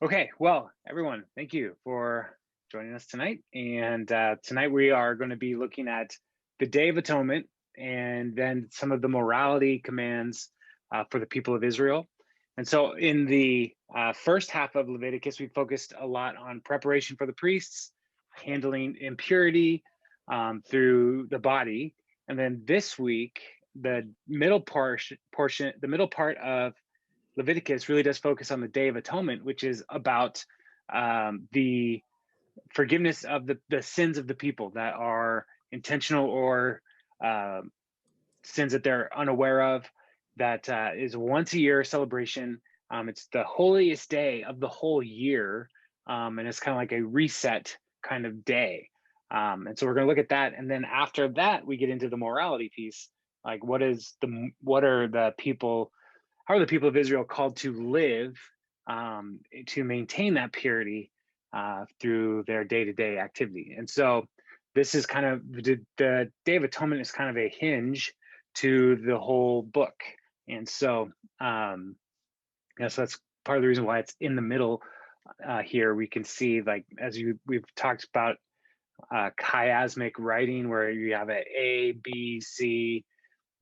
Okay, well, everyone, thank you for joining us tonight. And tonight we are going to be looking at the Day of Atonement and then some of the morality commands for the people of Israel. And so, in the first half of Leviticus, we focused a lot on preparation for the priests, handling impurity through the body. And then this week, the the middle part of Leviticus really does focus on the Day of Atonement, which is about the forgiveness of the sins of the people that are intentional or uh, sins that they're unaware of. That is once a year celebration. It's the holiest day of the whole year, and it's kind of like a reset kind of day. And so we're going to look at that, and then after that, we get into the morality piece. Like, what are the people? How are the people of Israel called to live to maintain that purity through their day-to-day activity? And so this is kind of the Day of Atonement is kind of a hinge to the whole book. And so, so that's part of the reason why it's in the middle here. We can see, like, we've talked about chiasmic writing, where you have a B, C,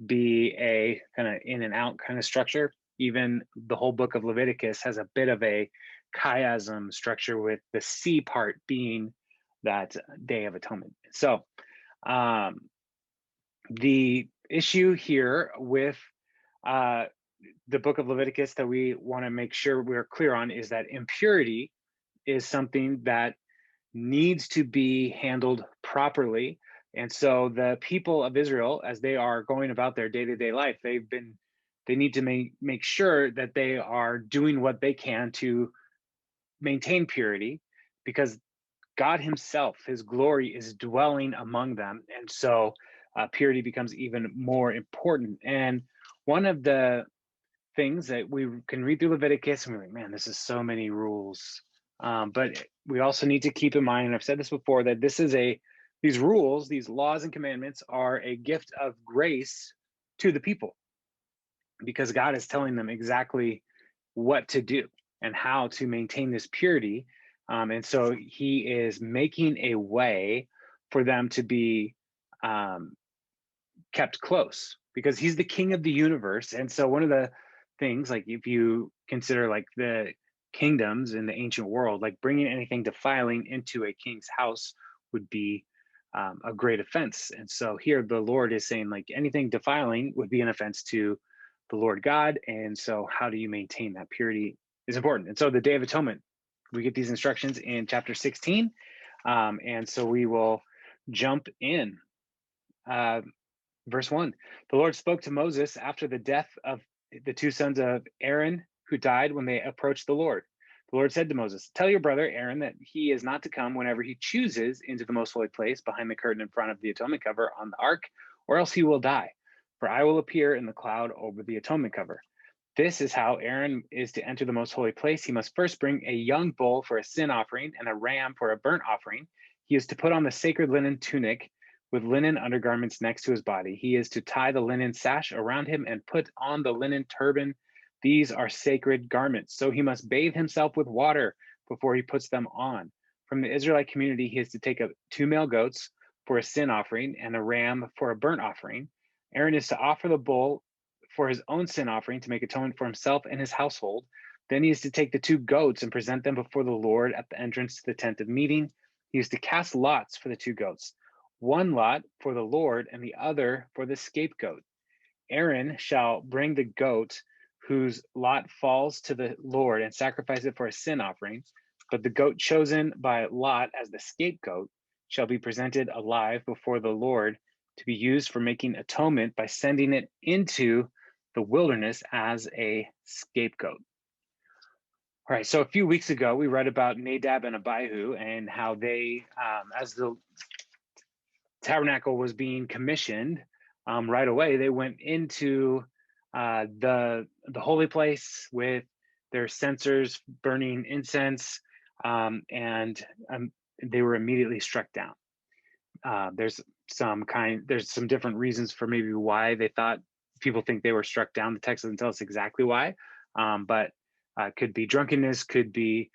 B, A, kind of in and out kind of structure. Even the whole book of Leviticus has a bit of a chiasm structure, with the C part being that Day of Atonement. So, the issue here with uh, the book of Leviticus that we want to make sure we're clear on is that impurity is something that needs to be handled properly. And so the people of Israel, as they are going about their day-to-day life, they need to make sure that they are doing what they can to maintain purity, because God himself, his glory, is dwelling among them. And so purity becomes even more important. And one of the things that we can read through Leviticus and we're like, man, this is so many rules. But we also need to keep in mind, and I've said this before, that these rules, these laws and commandments are a gift of grace to the people, because God is telling them exactly what to do and how to maintain this purity. And so he is making a way for them to be kept close, because he's the king of the universe. And so one of the things, like, if you consider like the kingdoms in the ancient world, like bringing anything defiling into a king's house would be a great offense. And so here the Lord is saying, like, anything defiling would be an offense to the Lord God. And so how do you maintain that purity is important. And so the Day of Atonement, we get these instructions in chapter 16. And so we will jump in. Verse 1, the Lord spoke to Moses after the death of the two sons of Aaron, who died when they approached the Lord. The Lord said to Moses, tell your brother Aaron that he is not to come whenever he chooses into the most holy place behind the curtain in front of the atonement cover on the ark, or else he will die. For I will appear in the cloud over the atonement cover. This is how Aaron is to enter the most holy place. He must first bring a young bull for a sin offering and a ram for a burnt offering. He is to put on the sacred linen tunic with linen undergarments next to his body. He is to tie the linen sash around him and put on the linen turban. These are sacred garments. So he must bathe himself with water before he puts them on. From the Israelite community, he is to take up 2 male goats for a sin offering and a ram for a burnt offering. Aaron is to offer the bull for his own sin offering to make atonement for himself and his household. Then he is to take the 2 goats and present them before the Lord at the entrance to the tent of meeting. He is to cast lots for the 2 goats, one lot for the Lord and the other for the scapegoat. Aaron shall bring the goat whose lot falls to the Lord and sacrifice it for a sin offering, but the goat chosen by Lot as the scapegoat shall be presented alive before the Lord to be used for making atonement by sending it into the wilderness as a scapegoat. All right, so a few weeks ago, we read about Nadab and Abihu and how they, as the tabernacle was being commissioned, right away, they went into the holy place with their censers burning incense, and they were immediately struck down. There's some different reasons for maybe why they thought people think they were struck down. The text doesn't tell us exactly why, but could be drunkenness, could be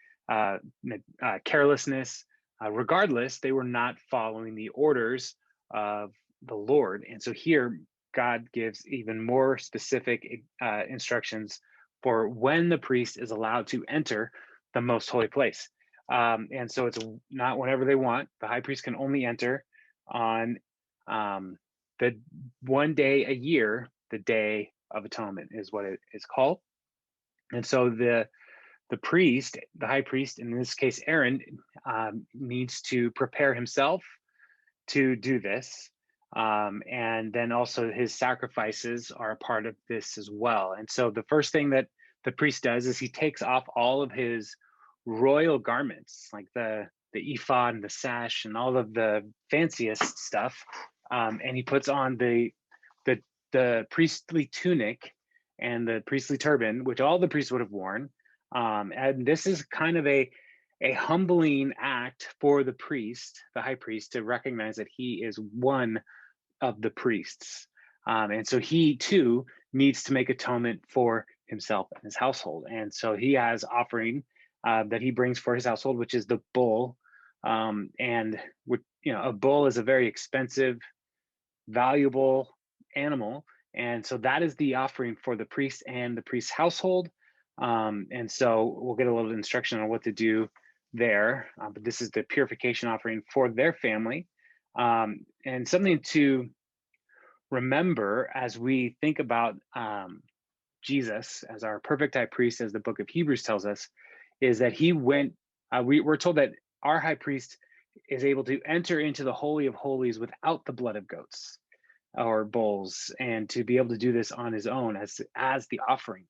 carelessness. Regardless, they were not following the orders of the Lord. And so here, God gives even more specific instructions for when the priest is allowed to enter the most holy place. And so it's not whenever they want. The high priest can only enter on the one day a year, the Day of Atonement is what it is called. And so the priest, the high priest, in this case Aaron, needs to prepare himself to do this. And then also his sacrifices are a part of this as well. And so the first thing that the priest does is he takes off all of his royal garments, like the ephod and the sash and all of the fanciest stuff, and he puts on the priestly tunic and the priestly turban, which all the priests would have worn. And this is kind of a humbling act for the priest, the high priest, to recognize that he is one of the priests. And so he too needs to make atonement for himself and his household. And so he has offering that he brings for his household, which is the bull. And a bull is a very expensive, valuable animal. And so that is the offering for the priest and the priest's household. And so we'll get a little instruction on what to do there. But this is the purification offering for their family. And something to remember as we think about Jesus as our perfect high priest, as the book of Hebrews tells us, is that he went, we're told that our high priest is able to enter into the Holy of Holies without the blood of goats or bulls, and to be able to do this on his own as the offering.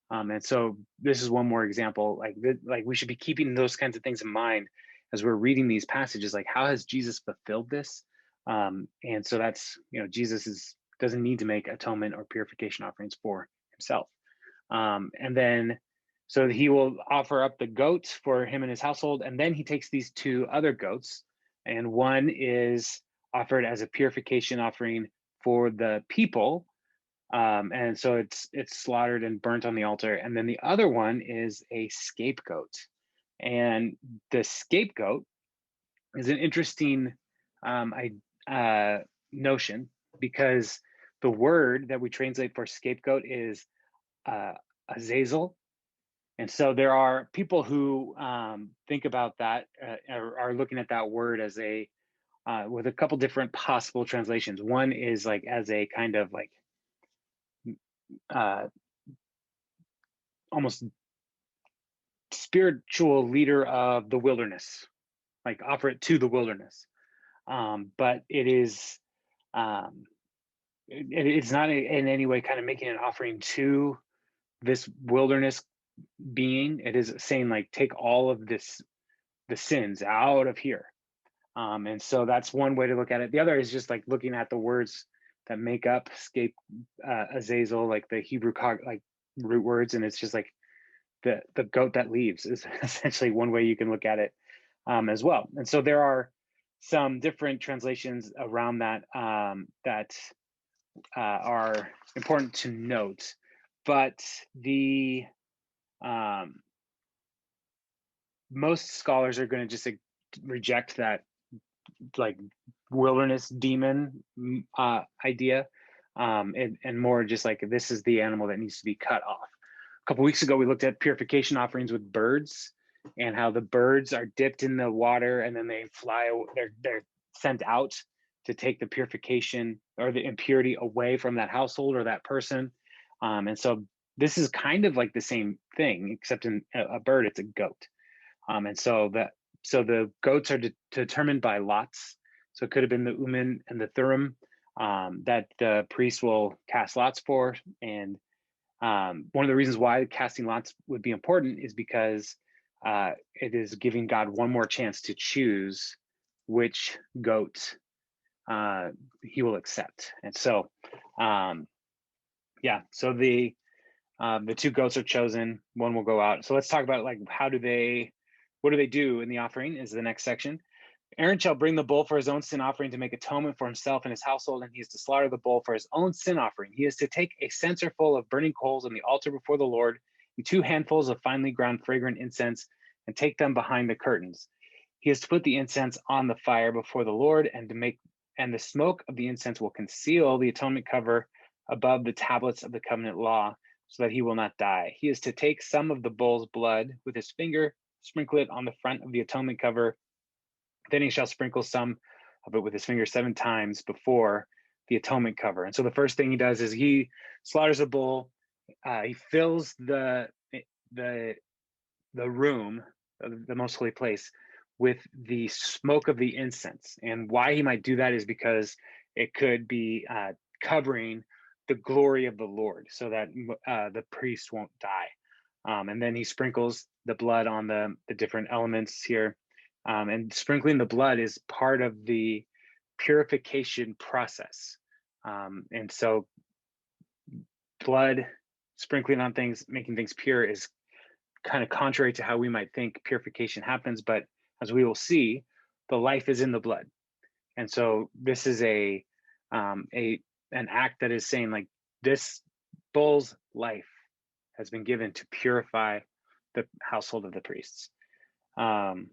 And so this is one more example. Like we should be keeping those kinds of things in mind as we're reading these passages. Like, how has Jesus fulfilled this? And so that's, Jesus doesn't need to make atonement or purification offerings for himself. And then, so he will offer up the goats for him and his household. And then he takes these two other goats, and one is offered as a purification offering for the people. And so it's slaughtered and burnt on the altar. And then the other one is a scapegoat. And the scapegoat is an interesting notion, because the word that we translate for scapegoat is azazel. And so there are people who think about that, are looking at that word as with a couple different possible translations. One is like as a kind of like almost spiritual leader of the wilderness, like offer it to the wilderness. But it is, it's not in any way kind of making an offering to this wilderness being. It is saying like, take all of the sins out of here. And so that's one way to look at it. The other is just like looking at the words that make up azazel, like the Hebrew root words, and it's just like the goat that leaves is essentially one way you can look at it as well. And so there are some different translations around that that are important to note, but the most scholars are going to just reject that like wilderness demon idea, and more just like, this is the animal that needs to be cut off. A couple weeks ago, we looked at purification offerings with birds, and how the birds are dipped in the water and then they fly. They're sent out to take the purification or the impurity away from that household or that person. And so this is kind of like the same thing, except in a bird, it's a goat. And so the goats are determined by lots. So it could have been the Urim and the Thummim that the priest will cast lots for. And one of the reasons why casting lots would be important is because it is giving God one more chance to choose which goat he will accept. And so, so the two goats are chosen. One will go out. So let's talk about like, what do they do in the offering is the next section. Aaron shall bring the bull for his own sin offering to make atonement for himself and his household, and he is to slaughter the bull for his own sin offering. He is to take a censer full of burning coals on the altar before the Lord, and 2 handfuls of finely ground fragrant incense, and take them behind the curtains. He is to put the incense on the fire before the Lord, and the smoke of the incense will conceal the atonement cover above the tablets of the covenant law, so that he will not die. He is to take some of the bull's blood with his finger, sprinkle it on the front of the atonement cover. Then he shall sprinkle some of it with his finger 7 times before the atonement cover. And so the first thing he does is he slaughters a bull. He fills the room, the most holy place, with the smoke of the incense. And why he might do that is because it could be covering the glory of the Lord, so that the priest won't die. And then he sprinkles the blood on the different elements here. And sprinkling the blood is part of the purification process. And so blood sprinkling on things, making things pure, is kind of contrary to how we might think purification happens. But as we will see, the life is in the blood. And so this is an act that is saying, like, this bull's life has been given to purify the household of the priests. And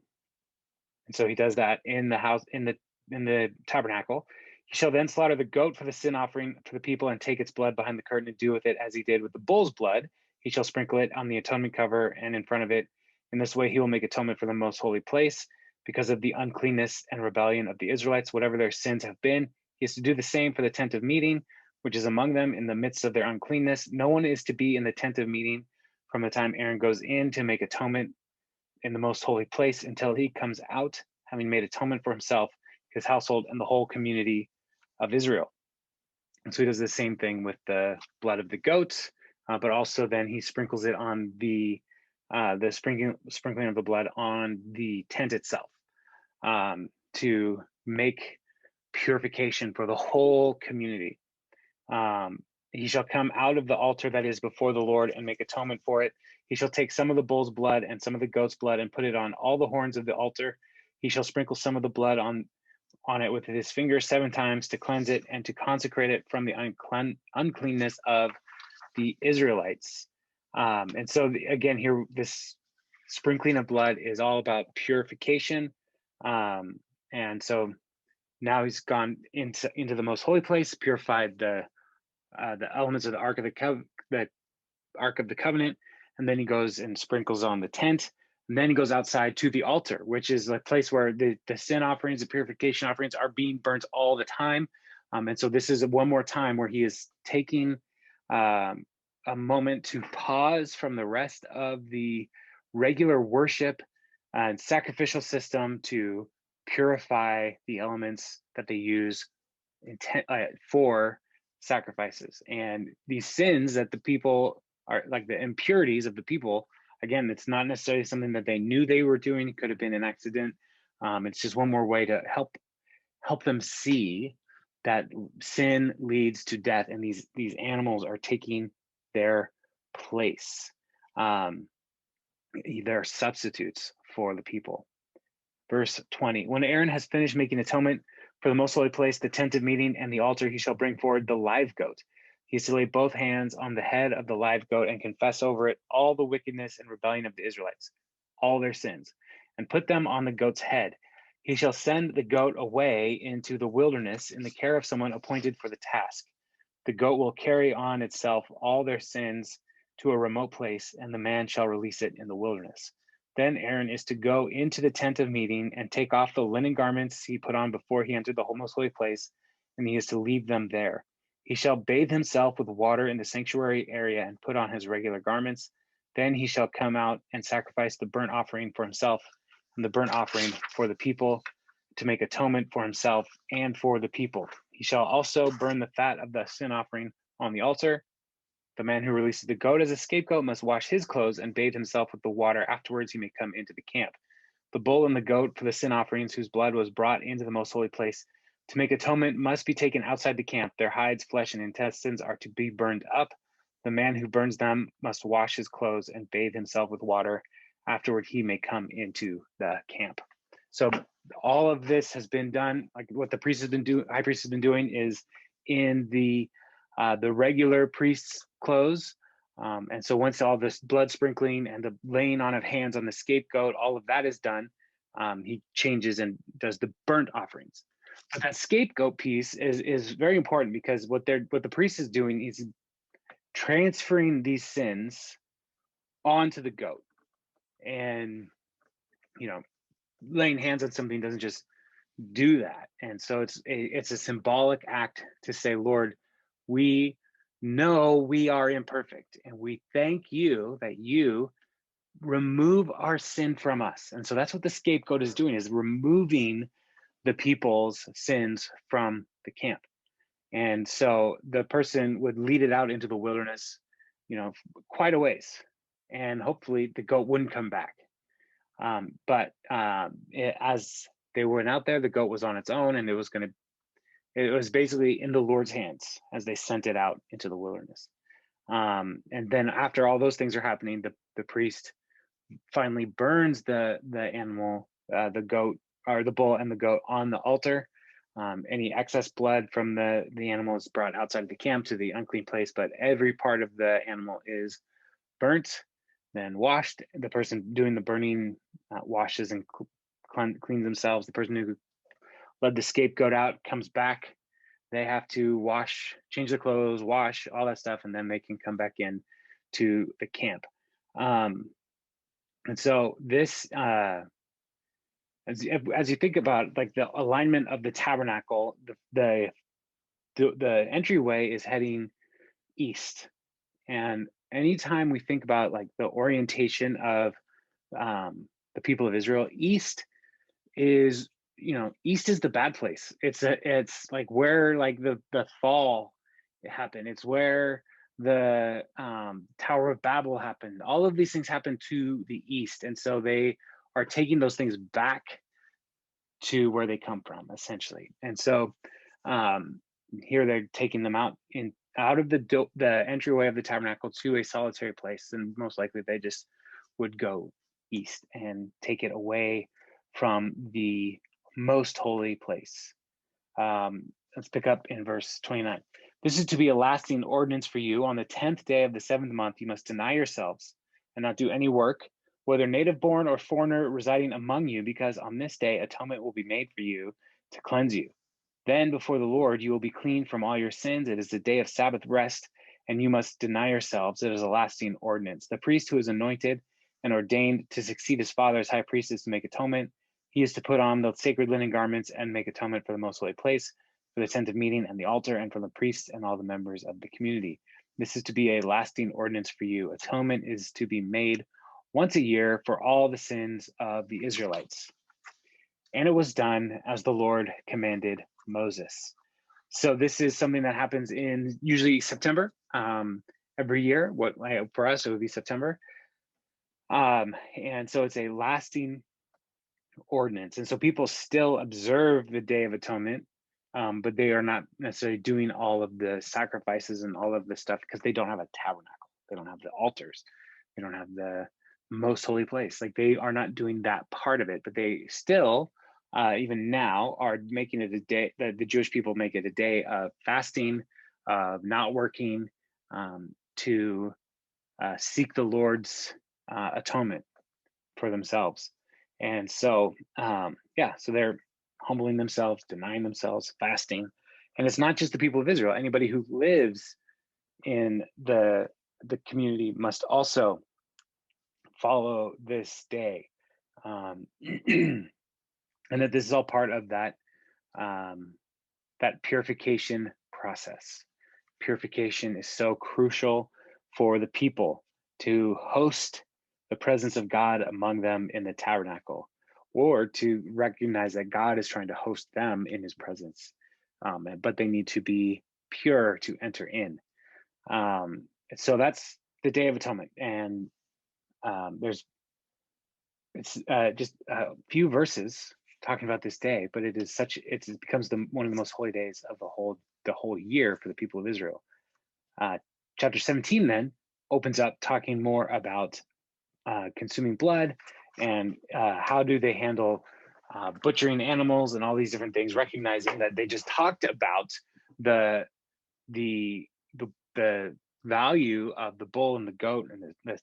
so he does that in the house, in the tabernacle. He shall then slaughter the goat for the sin offering for the people, and take its blood behind the curtain and do with it as he did with the bull's blood. He shall sprinkle it on the atonement cover and in front of it. In this way he will make atonement for the most holy place, because of the uncleanness and rebellion of the Israelites, whatever their sins have been. He is to do the same for the tent of meeting, which is among them in the midst of their uncleanness. No one is to be in the tent of meeting from the time Aaron goes in to make atonement in the most holy place until he comes out, having made atonement for himself, his household, and the whole community of Israel. And so he does the same thing with the blood of the goats, but also then he sprinkles it on the sprinkling of the blood on the tent itself, to make purification for the whole community. He shall come out of the altar that is before the Lord and make atonement for it. He shall take some of the bull's blood and some of the goat's blood and put it on all the horns of the altar. He shall sprinkle some of the blood on it with his finger 7 times to cleanse it and to consecrate it from the uncleanness of the Israelites. And so again, here, this sprinkling of blood is all about purification. And so now he's gone into the most holy place, purified the elements of the Ark of the Covenant, and then he goes and sprinkles on the tent, and then he goes outside to the altar, which is a place where the sin offerings, the purification offerings, are being burnt all the time. And so this is one more time where he is taking a moment to pause from the rest of the regular worship and sacrificial system to purify the elements that they use for sacrifices. And these sins that the people are, like the impurities of the people, again, it's not necessarily something that they knew they were doing. It could have been an accident. It's just one more way to help them see that sin leads to death, and these animals are taking their place. They're substitutes for the people. Verse 20, when Aaron has finished making atonement for the most holy place, the tent of meeting, and the altar, he shall bring forward the live goat. He is to lay both hands on the head of the live goat and confess over it all the wickedness and rebellion of the Israelites, all their sins, and put them on the goat's head. He shall send the goat away into the wilderness in the care of someone appointed for the task. The goat will carry on itself all their sins to a remote place, and the man shall release it in the wilderness. Then Aaron is to go into the tent of meeting and take off the linen garments he put on before he entered the most holy place, and he is to leave them there. He shall bathe himself with water in the sanctuary area and put on his regular garments. Then he shall come out and sacrifice the burnt offering for himself and the burnt offering for the people, to make atonement for himself and for the people. He shall also burn the fat of the sin offering on the altar. The man who releases the goat as a scapegoat must wash his clothes and bathe himself with the water. Afterwards, he may come into the camp. The bull and the goat for the sin offerings, whose blood was brought into the most holy place to make atonement, must be taken outside the camp. Their hides, flesh, and intestines are to be burned up. The man who burns them must wash his clothes and bathe himself with water. Afterward, he may come into the camp. So all of this has been done. Like what the priest has been doing, high priest has been doing, is in the regular priest's clothes, And so once all this blood sprinkling and the laying on of hands on the scapegoat, all of that is done, he changes and does the burnt offerings. But that scapegoat piece is very important, because what the priest is doing is transferring these sins onto the goat. And laying hands on something doesn't just do that. And so it's a symbolic act to say, Lord, we know we are imperfect, and we thank you that you remove our sin from us. And so that's what the scapegoat is doing, is removing the people's sins from the camp. And so the person would lead it out into the wilderness, quite a ways, and hopefully the goat wouldn't come back. But as they went out there, the goat was on its own, and it was basically in the Lord's hands as they sent it out into the wilderness. And then after all those things are happening, the priest finally burns the animal, the goat, or the bull and the goat, on the altar. Any excess blood from the animal is brought outside of the camp to the unclean place, but every part of the animal is burnt, then washed. The person doing the burning washes and cleans themselves. The person who led the scapegoat out comes back. They have to wash, change their clothes, wash, all that stuff, and then they can come back in to the camp. And so this, as you think about like the alignment of the tabernacle, the entryway is heading east. And anytime we think about like the orientation of the people of Israel, east is the bad place. It's like where like the fall happened. It's where the Tower of Babel happened. All of these things happened to the east, and so they are taking those things back to where they come from, essentially. And so here they're taking them out of the entryway of the tabernacle to a solitary place, and most likely they just would go east and take it away from the most holy place. Let's pick up in verse 29. This is to be a lasting ordinance for you. On the 10th day of the 7th month, you must deny yourselves and not do any work, whether native born or foreigner residing among you, because on this day atonement will be made for you to cleanse you. Then before the Lord, you will be clean from all your sins. It is the day of Sabbath rest, and you must deny yourselves. It is a lasting ordinance. The priest who is anointed and ordained to succeed his father as high priest is to make atonement. He is to put on the sacred linen garments and make atonement for the most holy place, for the tent of meeting and the altar, and for the priests and all the members of the community. This is to be a lasting ordinance for you. Atonement is to be made once a year for all the sins of the Israelites. And it was done as the Lord commanded Moses. So this is something that happens in usually September every year. For us, it would be September. And so it's a lasting ordinance. And so people still observe the Day of Atonement, but they are not necessarily doing all of the sacrifices and all of the stuff because they don't have a tabernacle. They don't have the altars. They don't have the most holy place. Like they are not doing that part of it, but they still, even now, are making it a day, the Jewish people make it a day of fasting, of not working, to seek the Lord's atonement for themselves. And so, so they're humbling themselves, denying themselves, fasting. And it's not just the people of Israel. Anybody who lives in the community must also follow this day. And that this is all part of that that purification process. Purification is so crucial for the people to host the presence of God among them in the tabernacle, or to recognize that God is trying to host them in his presence, but they need to be pure to enter in. So that's the Day of Atonement, and it's just a few verses talking about this day, but it becomes one of the most holy days of the whole year for the people of Israel. Chapter 17 then opens up talking more about consuming blood and how do they handle butchering animals and all these different things, recognizing that they just talked about the value of the bull and the goat and the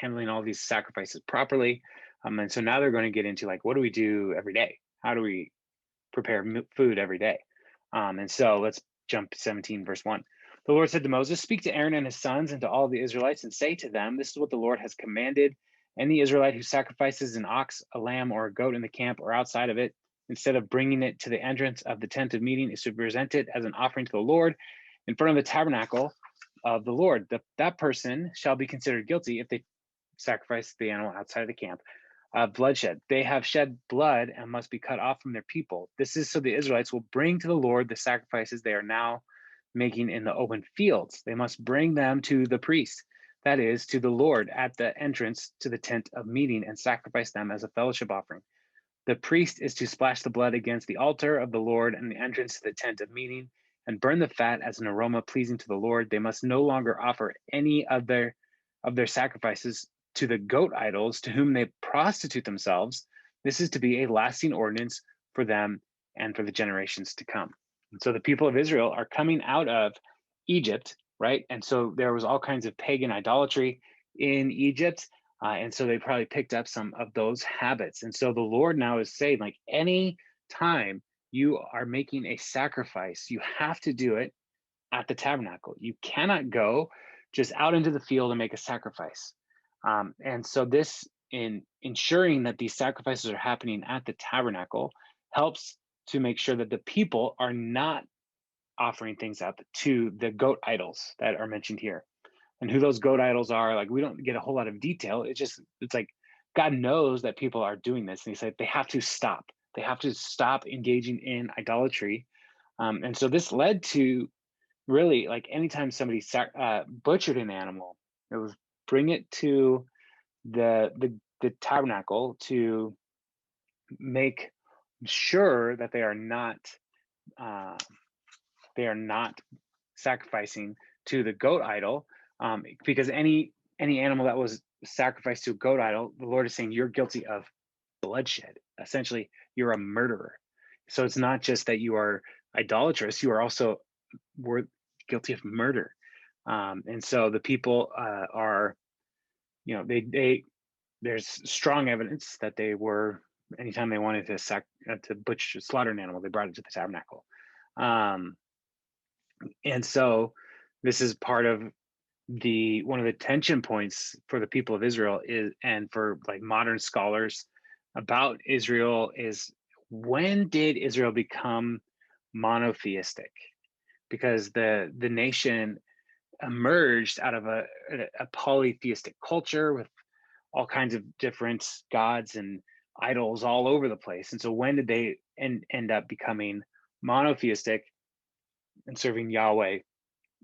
handling all these sacrifices properly. And so now they're going to get into like, what do we do every day? How do we prepare food every day? And so let's jump to 17, verse 1. The Lord said to Moses, speak to Aaron and his sons and to all the Israelites and say to them, this is what the Lord has commanded. Any Israelite who sacrifices an ox, a lamb, or a goat in the camp or outside of it, instead of bringing it to the entrance of the tent of meeting, is to present it as an offering to the Lord in front of the tabernacle of the Lord. That person shall be considered guilty if they sacrifice the animal outside of the camp. Bloodshed. They have shed blood and must be cut off from their people. This is so the Israelites will bring to the Lord the sacrifices they are now making in the open fields. They must bring them to the priest, that is, to the Lord at the entrance to the tent of meeting, and sacrifice them as a fellowship offering. The priest is to splash the blood against the altar of the Lord and the entrance to the tent of meeting, and burn the fat as an aroma pleasing to the Lord. They must no longer offer any of their sacrifices to the goat idols to whom they prostitute themselves. This is to be a lasting ordinance for them and for the generations to come. And so the people of Israel are coming out of Egypt, right? And so there was all kinds of pagan idolatry in Egypt. And so they probably picked up some of those habits. And so the Lord now is saying, like, any time you are making a sacrifice, you have to do it at the tabernacle. You cannot go just out into the field and make a sacrifice. And so this, in ensuring that these sacrifices are happening at the tabernacle, helps to make sure that the people are not offering things up to the goat idols that are mentioned here. And who those goat idols are, like, we don't get a whole lot of detail. It's like God knows that people are doing this, and he said they have to stop. They have to stop engaging in idolatry. And so this led to, really, like, anytime somebody butchered an animal, it was bring it to the tabernacle to make sure that they are not sacrificing to the goat idol, because any animal that was sacrificed to a goat idol, the Lord is saying you're guilty of bloodshed. Essentially, you're a murderer. So it's not just that you are idolatrous; you are also guilty of murder. And so the people are, there's strong evidence that they were, anytime they wanted to slaughter an animal, they brought it to the tabernacle. And so this is part of one of the tension points for the people of Israel and for like modern scholars about Israel, is when did Israel become monotheistic? Because the nation emerged out of a polytheistic culture with all kinds of different gods and idols all over the place. And so when did they end up becoming monotheistic and serving Yahweh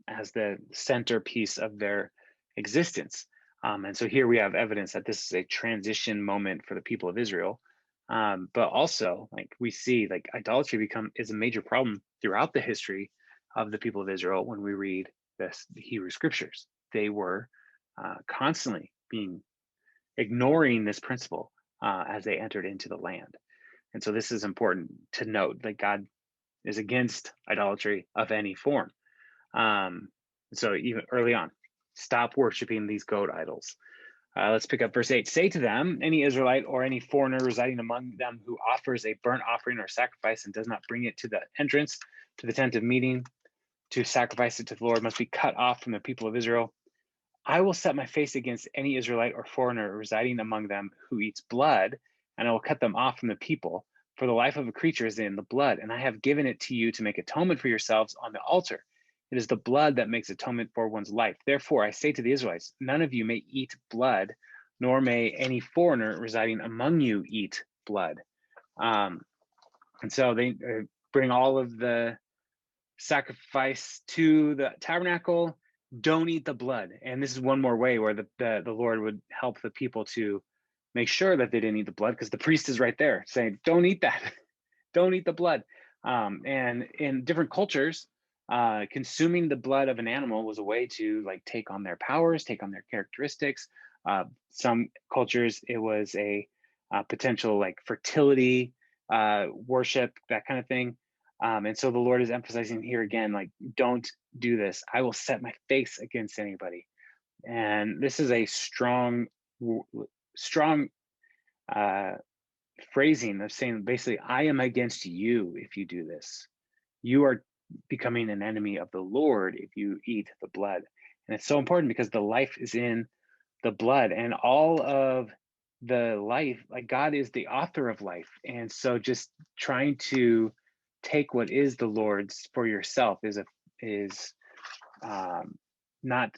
as the centerpiece of their existence? And so here we have evidence that this is a transition moment for the people of Israel. But also, like, we see, like, idolatry is a major problem throughout the history of the people of Israel. When we read the Hebrew scriptures, they were constantly ignoring this principle as they entered into the land. And so this is important to note, that God is against idolatry of any form. So even early on, stop worshiping these goat idols. Let's pick up verse 8. Say to them, any Israelite or any foreigner residing among them who offers a burnt offering or sacrifice and does not bring it to the entrance to the tent of meeting to sacrifice it to the Lord must be cut off from the people of Israel. I will set my face against any Israelite or foreigner residing among them who eats blood, and I will cut them off from the people. For the life of a creature is in the blood, and I have given it to you to make atonement for yourselves on the altar. It is the blood that makes atonement for one's life. Therefore, I say to the Israelites, none of you may eat blood, nor may any foreigner residing among you eat blood. And so they bring all of the sacrifice to the tabernacle. Don't eat the blood. And this is one more way where the Lord would help the people to make sure that they didn't eat the blood, because the priest is right there saying, don't eat that. Don't eat the blood. And in different cultures, consuming the blood of an animal was a way to, like, take on their powers, take on their characteristics. Some cultures, it was a potential, like, fertility worship, that kind of thing. And so the Lord is emphasizing here again, like, don't do this. I will set my face against anybody. And this is a strong uh, phrasing of saying basically, I am against you if you do this. You are becoming an enemy of the Lord if you eat the blood. And it's so important because the life is in the blood, and all of the life, like, God is the author of life. And so just trying to take what is the Lord's for yourself is not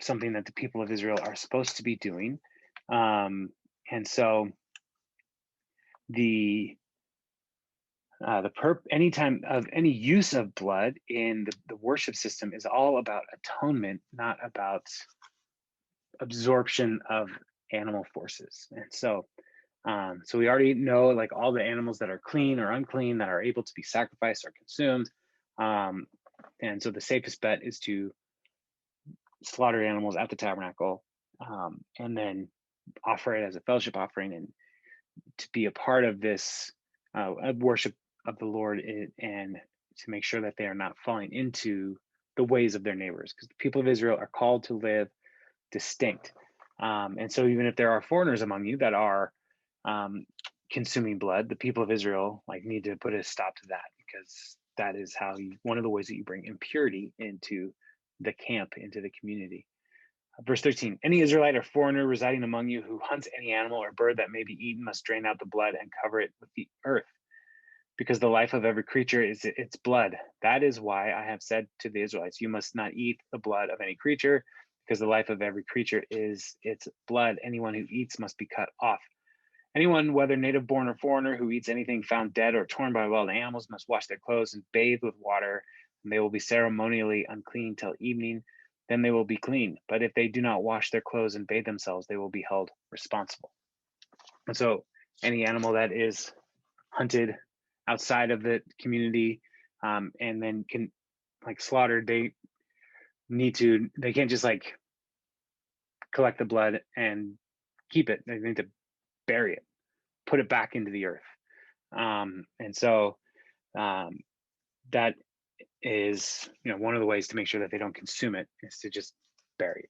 something that the people of Israel are supposed to be doing. And so the anytime of any use of blood in the worship system is all about atonement, not about absorption of animal forces. And so so we already know, like, all the animals that are clean or unclean that are able to be sacrificed or consumed. And so the safest bet is to slaughter animals at the tabernacle, and then offer it as a fellowship offering, and to be a part of this worship of the Lord, and to make sure that they are not falling into the ways of their neighbors, because the people of Israel are called to live distinct. And so even if there are foreigners among you that are consuming blood, the people of Israel, like, need to put a stop to that, because that is how one of the ways that you bring impurity into the camp, into the community. Verse 13, any Israelite or foreigner residing among you who hunts any animal or bird that may be eaten must drain out the blood and cover it with the earth, because the life of every creature is its blood. That is why I have said to the Israelites, you must not eat the blood of any creature, because the life of every creature is its blood. Anyone who eats must be cut off. Anyone, whether native born or foreigner, who eats anything found dead or torn by wild animals must wash their clothes and bathe with water, and they will be ceremonially unclean till evening. Then they will be clean. But if they do not wash their clothes and bathe themselves, they will be held responsible. And so any animal that is hunted outside of the community, and then can, like, slaughtered, they can't just, like, collect the blood and keep it. They need to bury it, put it back into the earth. And so that is, one of the ways to make sure that they don't consume it is to just bury it.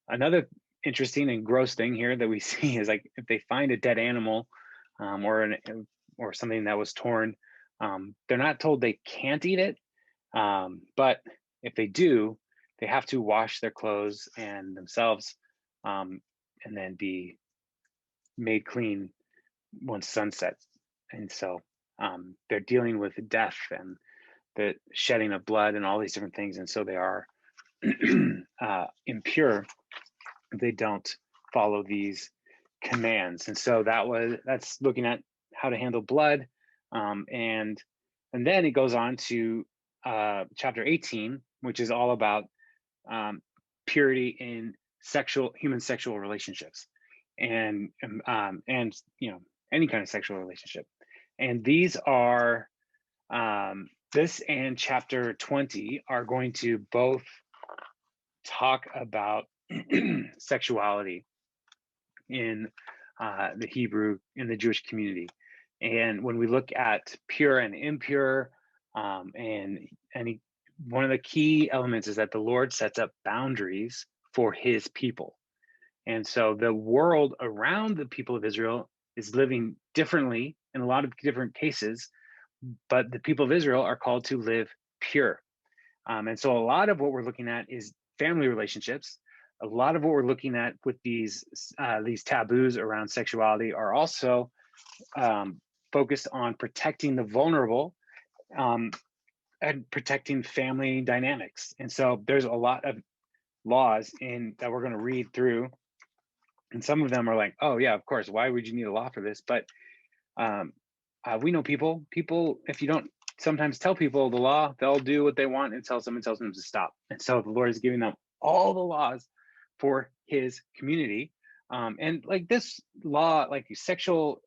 Another interesting and gross thing here that we see is, like, if they find a dead animal, or something that was torn, they're not told they can't eat it, but if they do, they have to wash their clothes and themselves, and then be made clean once sun sets. And so they're dealing with death and the shedding of blood and all these different things, and so they are impure if they don't follow these commands. And so that's looking at how to handle blood, and then it goes on to chapter 18, which is all about purity in human sexual relationships, and any kind of sexual relationship. And these are this and chapter 20 are going to both talk about sexuality in the Jewish community. And when we look at pure and impure, and one of the key elements is that the Lord sets up boundaries for his people. And so the world around the people of Israel is living differently in a lot of different cases, but the people of Israel are called to live pure. And so a lot of what we're looking at is family relationships. A lot of what we're looking at with these taboos around sexuality are also focused on protecting the vulnerable, and protecting family dynamics. And so there's a lot of laws that we're going to read through, and some of them are like, oh yeah, of course, why would you need a law for this? But we know people, if you don't sometimes tell people the law, they'll do what they want until someone tells them to stop. And so the Lord is giving them all the laws for his community. And like this law, like sexual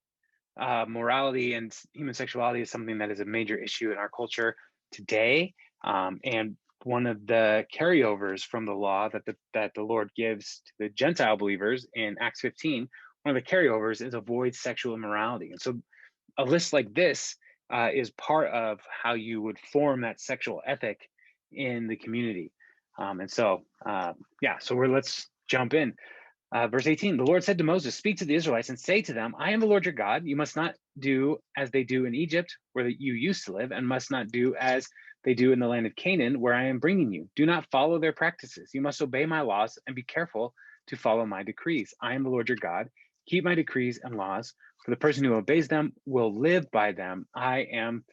morality and human sexuality is something that is a major issue in our culture today. And one of the carryovers from the law that the Lord gives to the Gentile believers in Acts 15, one of the carryovers is avoid sexual immorality. And so a list like this is part of how you would form that sexual ethic in the community. Let's jump in. Verse 18, the Lord said to Moses, speak to the Israelites and say to them, I am the Lord your God. You must not do as they do in Egypt, where you used to live, and must not do as they do in the land of Canaan, where I am bringing you. Do not follow their practices. You must obey my laws and be careful to follow my decrees. I am the Lord your God. Keep my decrees and laws, for the person who obeys them will live by them. I am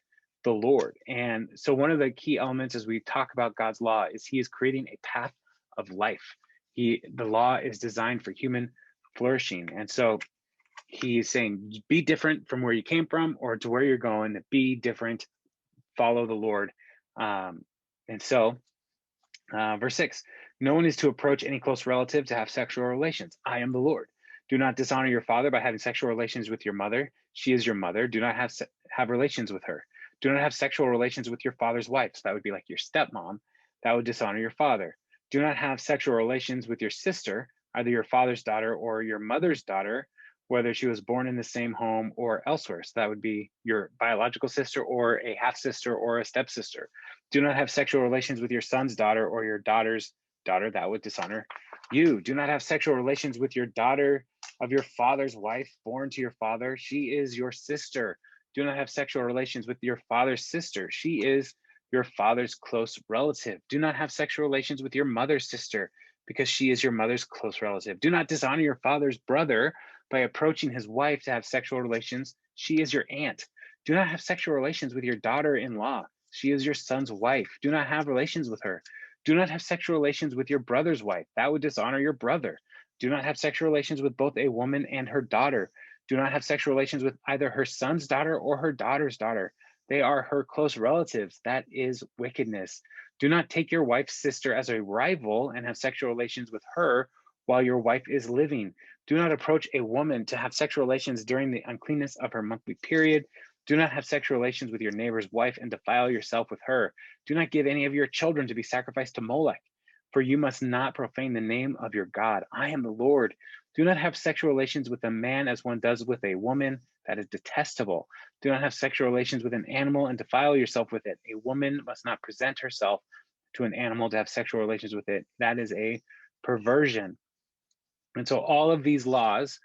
the Lord. And so one of the key elements as we talk about God's law is he is creating a path of life. The law is designed for human flourishing. And so he's saying, be different from where you came from or to where you're going, be different, follow the Lord. Verse 6, no one is to approach any close relative to have sexual relations. I am the Lord. Do not dishonor your father by having sexual relations with your mother. She is your mother. Do not have relations with her. Do not have sexual relations with your father's wife. So that would be like your stepmom. That would dishonor your father. Do not have sexual relations with your sister, either your father's daughter or your mother's daughter, whether she was born in the same home or elsewhere. So that would be your biological sister or a half sister or a stepsister. Do not have sexual relations with your son's daughter or your daughter's daughter. That would dishonor you. Do not have sexual relations with your daughter of your father's wife born to your father. She is your sister. Do not have sexual relations with your father's sister. She is your father's close relative. Do not have sexual relations with your mother's sister, because she is your mother's close relative. Do not dishonor your father's brother by approaching his wife to have sexual relations. She is your aunt. Do not have sexual relations with your daughter-in-law. She is your son's wife. Do not have relations with her. Do not have sexual relations with your brother's wife. That would dishonor your brother. Do not have sexual relations with both a woman and her daughter. Do not have sexual relations with either her son's daughter or her daughter's daughter. They are her close relatives. That is wickedness. Do not take your wife's sister as a rival and have sexual relations with her while your wife is living. Do not approach a woman to have sexual relations during the uncleanness of her monthly period. Do not have sexual relations with your neighbor's wife and defile yourself with her. Do not give any of your children to be sacrificed to Molech, for you must not profane the name of your God. I am the Lord. Do not have sexual relations with a man as one does with a woman. That is detestable. Do not have sexual relations with an animal and defile yourself with it. A woman must not present herself to an animal to have sexual relations with it. That is a perversion. And so all of these laws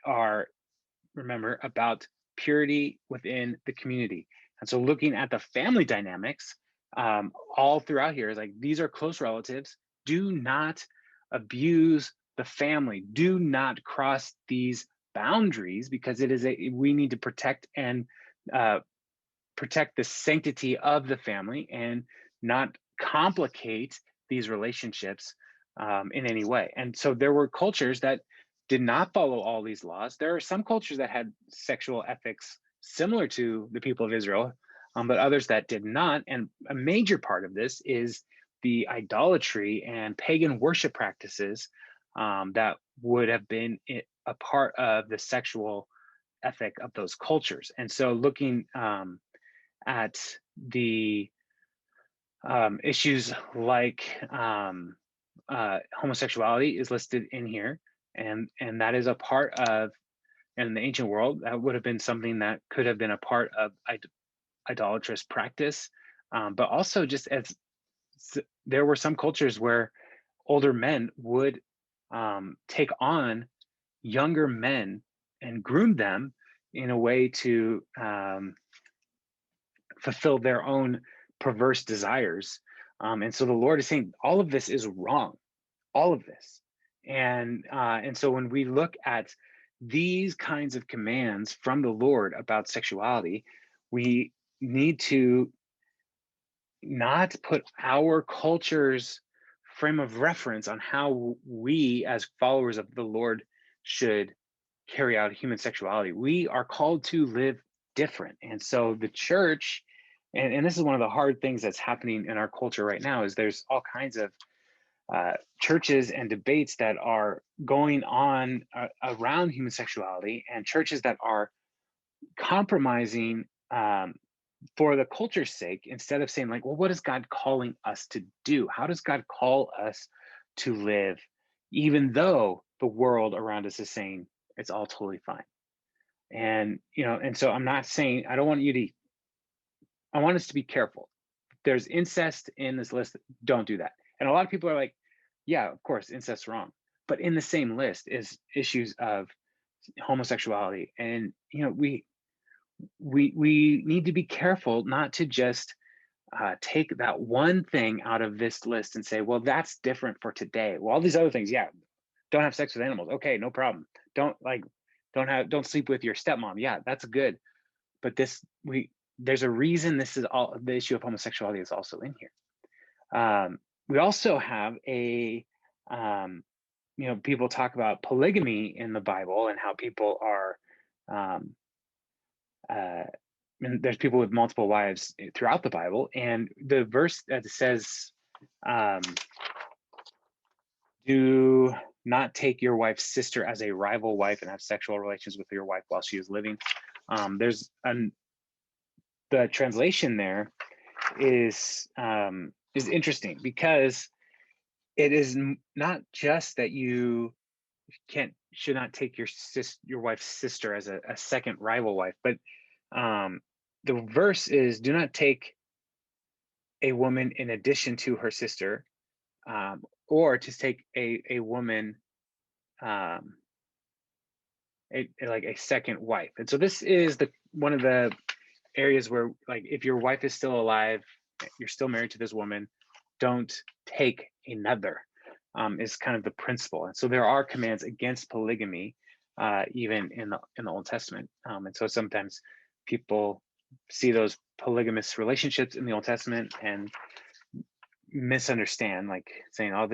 are, remember, about purity within the community. And so looking at the family dynamics all throughout here is like, these are close relatives. Do not abuse the family. Do not cross these boundaries, because we need to protect and protect the sanctity of the family and not complicate these relationships in any way. And so there were cultures that did not follow all these laws. There are some cultures that had sexual ethics similar to the people of Israel, but others that did not. And a major part of this is the idolatry and pagan worship practices that would have been a part of the sexual ethic of those cultures. And so looking at the issues like homosexuality is listed in here, and that is a part of, in the ancient world, that would have been something that could have been a part of idolatrous practice, but also just as there were some cultures where older men would take on younger men and groom them in a way to fulfill their own perverse desires. And so the Lord is saying all of this is wrong, all of this. And so when we look at these kinds of commands from the Lord about sexuality, we need to not put our culture's frame of reference on how we as followers of the Lord should carry out human sexuality. We are called to live different. And so the church, and this is one of the hard things that's happening in our culture right now, is there's all kinds of churches and debates that are going on around human sexuality, and churches that are compromising for the culture's sake, instead of saying like, well, what is God calling us to do? How does God call us to live, even though the world around us is saying it's all totally fine? And, and so I'm not saying, I don't want you to I want us to be careful. There's incest in this list. Don't do that. And a lot of people are like, yeah, of course, incest's wrong. But in the same list is issues of homosexuality. And we need to be careful not to just take that one thing out of this list and say, well, that's different for today. Well, all these other things, yeah, don't have sex with animals. Okay, no problem. Don't sleep with your stepmom. Yeah, that's good. But there's a reason this is all the issue of homosexuality is also in here. We also have people talk about polygamy in the Bible and how people are, um, uh, and there's people with multiple wives throughout the Bible. And the verse that says, um, do not take your wife's sister as a rival wife and have sexual relations with your wife while she is living. The translation there is interesting because it is not just that you should not take your wife's sister as a second rival wife, but the verse is, do not take a woman in addition to her sister, or to take a woman, like a second wife. And so this is one of the areas where, like, if your wife is still alive, you're still married to this woman, don't take another, is kind of the principle. And so there are commands against polygamy, even in the Old Testament. And so sometimes people see those polygamous relationships in the Old Testament and misunderstand, like saying, oh,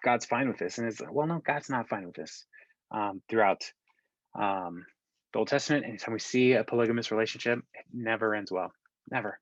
God's fine with this. And it's like, well, no, God's not fine with this. Throughout the Old Testament, anytime we see a polygamous relationship, it never ends well, never.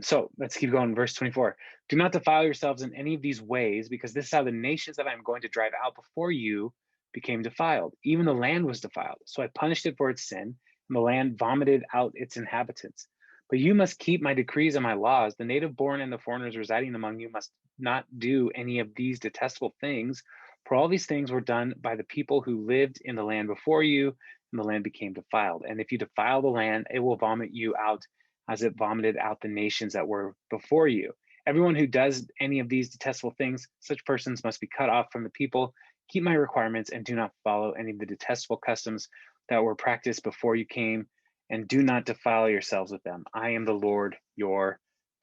So let's keep going. Verse 24, do not defile yourselves in any of these ways, because this is how the nations that I'm going to drive out before you became defiled. Even the land was defiled. So I punished it for its sin, and the land vomited out its inhabitants. But you must keep my decrees and my laws. The native born and the foreigners residing among you must not do any of these detestable things, for all these things were done by the people who lived in the land before you, and the land became defiled. And if you defile the land, it will vomit you out as it vomited out the nations that were before you. Everyone who does any of these detestable things, such persons must be cut off from the people. Keep my requirements and do not follow any of the detestable customs that were practiced before you came, and do not defile yourselves with them. I am the Lord your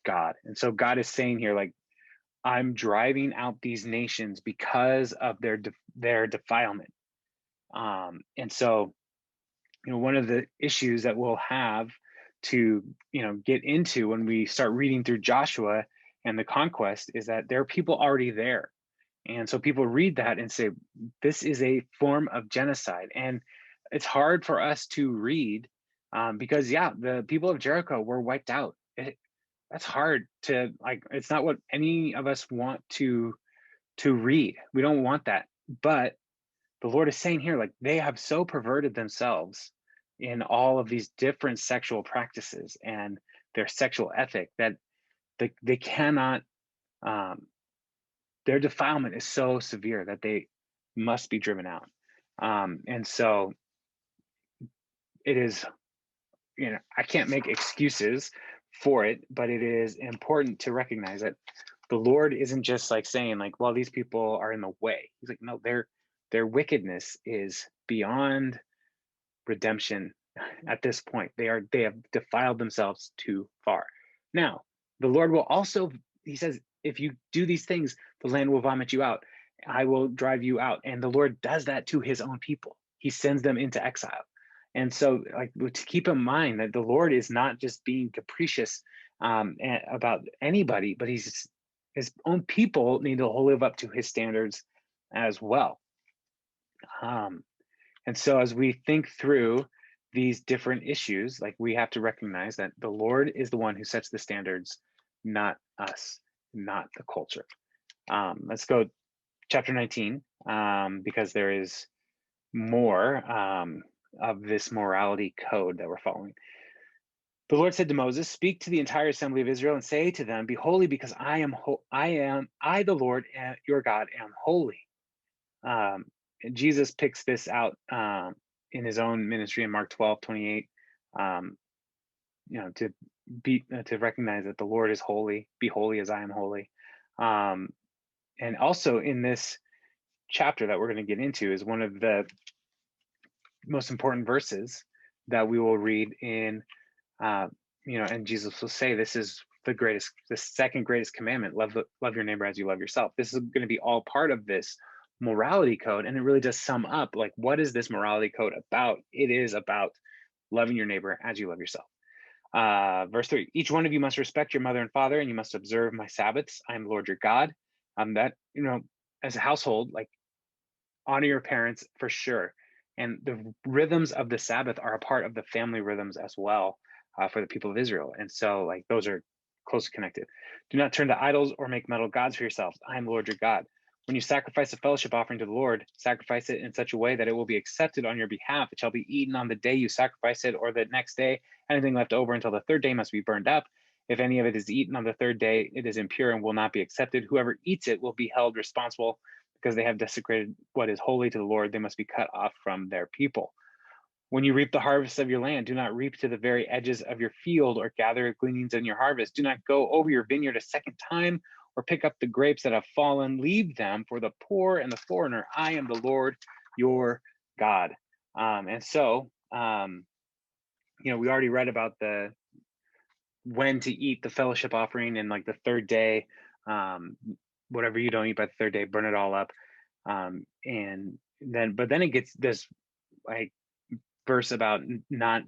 God. And so God is saying here, like, I'm driving out these nations because of their defilement. And so, one of the issues that we'll have to, get into when we start reading through Joshua and the conquest is that there are people already there. And so people read that and say, this is a form of genocide. And it's hard for us to read, because, yeah, the people of Jericho were wiped out. That's hard to, like, it's not what any of us want to read. We don't want that. But the Lord is saying here, like, they have so perverted themselves in all of these different sexual practices and their sexual ethic that they cannot, their defilement is so severe that they must be driven out. And so it is, I can't make excuses for it, but it is important to recognize that the Lord isn't just like saying, like, well, these people are in the way. He's like, no, their wickedness is beyond redemption at this point. They have defiled themselves too far. Now, the Lord will also, he says, if you do these things, the land will vomit you out. I will drive you out. And the Lord does that to his own people. He sends them into exile. And so, like, to keep in mind that the Lord is not just being capricious about anybody, but his own people need to live up to his standards as well. And so as we think through these different issues, like, we have to recognize that the Lord is the one who sets the standards, not us, not the culture. Let's go chapter 19, because there is more of this morality code that we're following. The Lord said to Moses, speak to the entire assembly of Israel and say to them, be holy, because I, the Lord, your God, am holy. Jesus picks this out in his own ministry in Mark 12:28. to recognize that the Lord is holy, be holy as I am holy. Um, and also in this chapter that we're going to get into is one of the most important verses that we will read in, and Jesus will say, this is the second greatest commandment, love your neighbor as you love yourself. This is going to be all part of this morality code. And it really does sum up, like, what is this morality code about? It is about loving your neighbor as you love yourself. Verse 3, each one of you must respect your mother and father, and you must observe my Sabbaths. I am the Lord your God. That, as a household, like, honor your parents for sure. And the rhythms of the Sabbath are a part of the family rhythms as well, for the people of Israel. And so, like, those are closely connected. Do not turn to idols or make metal gods for yourselves. I am the Lord your God. When you sacrifice a fellowship offering to the Lord, sacrifice it in such a way that it will be accepted on your behalf. It shall be eaten on the day you sacrifice it, or the next day. Anything left over until the third day must be burned up. If any of it is eaten on the third day, it is impure and will not be accepted. Whoever eats it will be held responsible because they have desecrated what is holy to the Lord. They must be cut off from their people. When you reap the harvest of your land, do not reap to the very edges of your field or gather gleanings in your harvest. Do not go over your vineyard a second time or pick up the grapes that have fallen. Leave them for the poor and the foreigner. I am the Lord your God. And so, we already read about the when to eat the fellowship offering and, like, the third day. Whatever you don't eat by the third day, burn it all up. But then it gets this, like, verse about not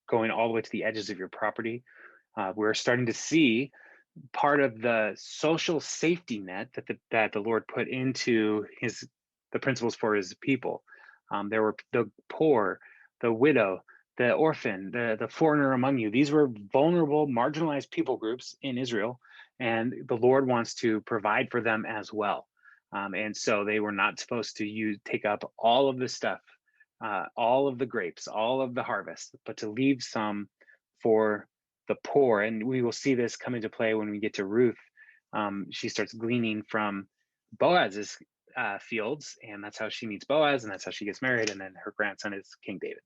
going all the way to the edges of your property. We're starting to see part of the social safety net that the Lord put into the principles for his people. There were the poor, the widow, the orphan, the foreigner among you. These were vulnerable, marginalized people groups in Israel, and the Lord wants to provide for them as well. And so they were not supposed to take up all of the stuff, all of the grapes, all of the harvest, but to leave some for the poor. And we will see this come into play when we get to Ruth. She starts gleaning from Boaz's fields, and that's how she meets Boaz, and that's how she gets married, and then her grandson is King David.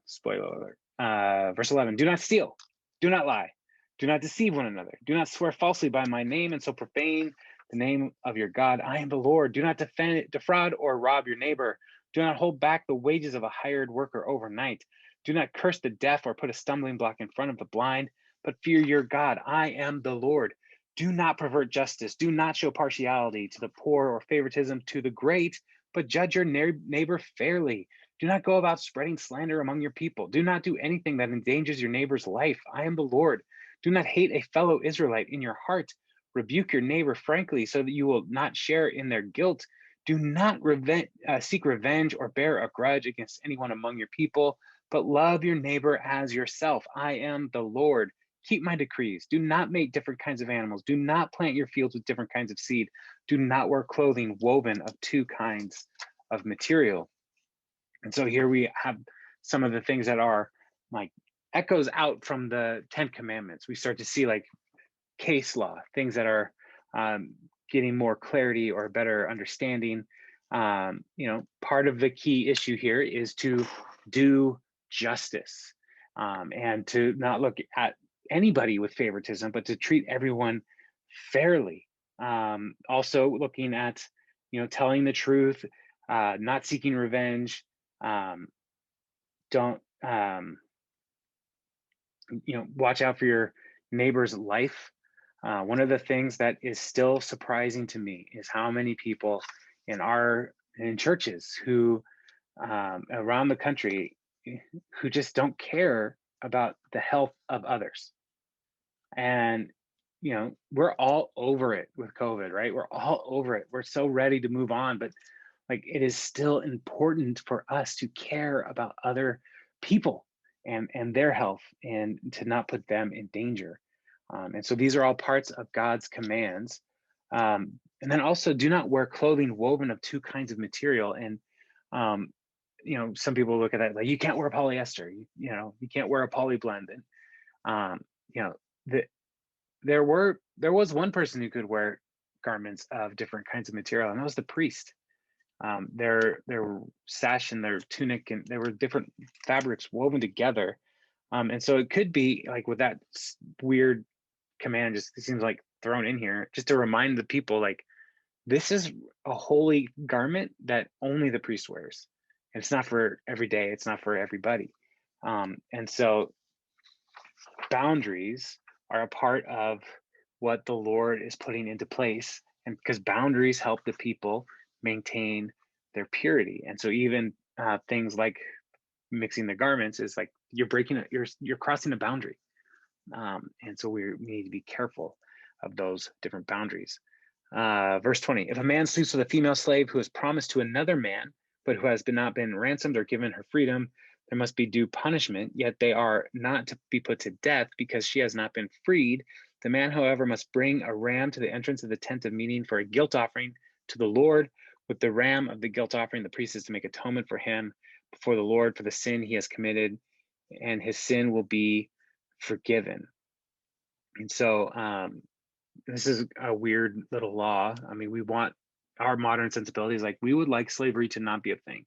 Spoiler alert. Verse 11, do not steal, do not lie, do not deceive one another, do not swear falsely by my name and so profane the name of your God. I am the Lord. Do not defraud or rob your neighbor. Do not hold back the wages of a hired worker overnight. Do not curse the deaf or put a stumbling block in front of the blind, but fear your God. I am the Lord. Do not pervert justice. Do not show partiality to the poor or favoritism to the great, but judge your neighbor fairly. Do not go about spreading slander among your people. Do not do anything that endangers your neighbor's life. I am the Lord. Do not hate a fellow Israelite in your heart. Rebuke your neighbor frankly so that you will not share in their guilt. Do not seek revenge or bear a grudge against anyone among your people, but love your neighbor as yourself. I am the Lord. Keep my decrees. Do not make different kinds of animals. Do not plant your fields with different kinds of seed. Do not wear clothing woven of two kinds of material. And so here we have some of the things that are, like, echoes out from the 10 Commandments. We start to see, like, case law, things that are getting more clarity or better understanding. Part of the key issue here is to do justice, and to not look at anybody with favoritism, but to treat everyone fairly. Also looking at, telling the truth, not seeking revenge. Don't, watch out for your neighbor's life. One of the things that is still surprising to me is how many people in churches who, around the country, who just don't care about the health of others. And we're all over it with COVID, right? We're all over it. We're so ready to move on, but, like, it is still important for us to care about other people and their health, and to not put them in danger. And so these are all parts of God's commands. And then also, do not wear clothing woven of two kinds of material. And some people look at that like, you can't wear polyester. You can't wear a poly blend. And there was one person who could wear garments of different kinds of material, and that was the priest. Their sash and their tunic, and there were different fabrics woven together, And so it could be like with that weird command, just it seems like thrown in here, just to remind the people, like, this is a holy garment that only the priest wears. And it's not for every day, it's not for everybody. And so boundaries are a part of what the Lord is putting into place. And because boundaries help the people maintain their purity. And so even things like mixing the garments is like you're crossing a boundary. And so we need to be careful of those different boundaries. Verse 20, if a man sleeps with a female slave who is promised to another man, but who has not been ransomed or given her freedom, there must be due punishment, yet they are not to be put to death because she has not been freed. The man, however, must bring a ram to the entrance of the tent of meeting for a guilt offering to the Lord. With the ram of the guilt offering, the priest is to make atonement for him before the Lord for the sin he has committed, and his sin will be forgiven. And so this is a weird little law. I mean, we want our modern sensibilities, like we would like slavery to not be a thing.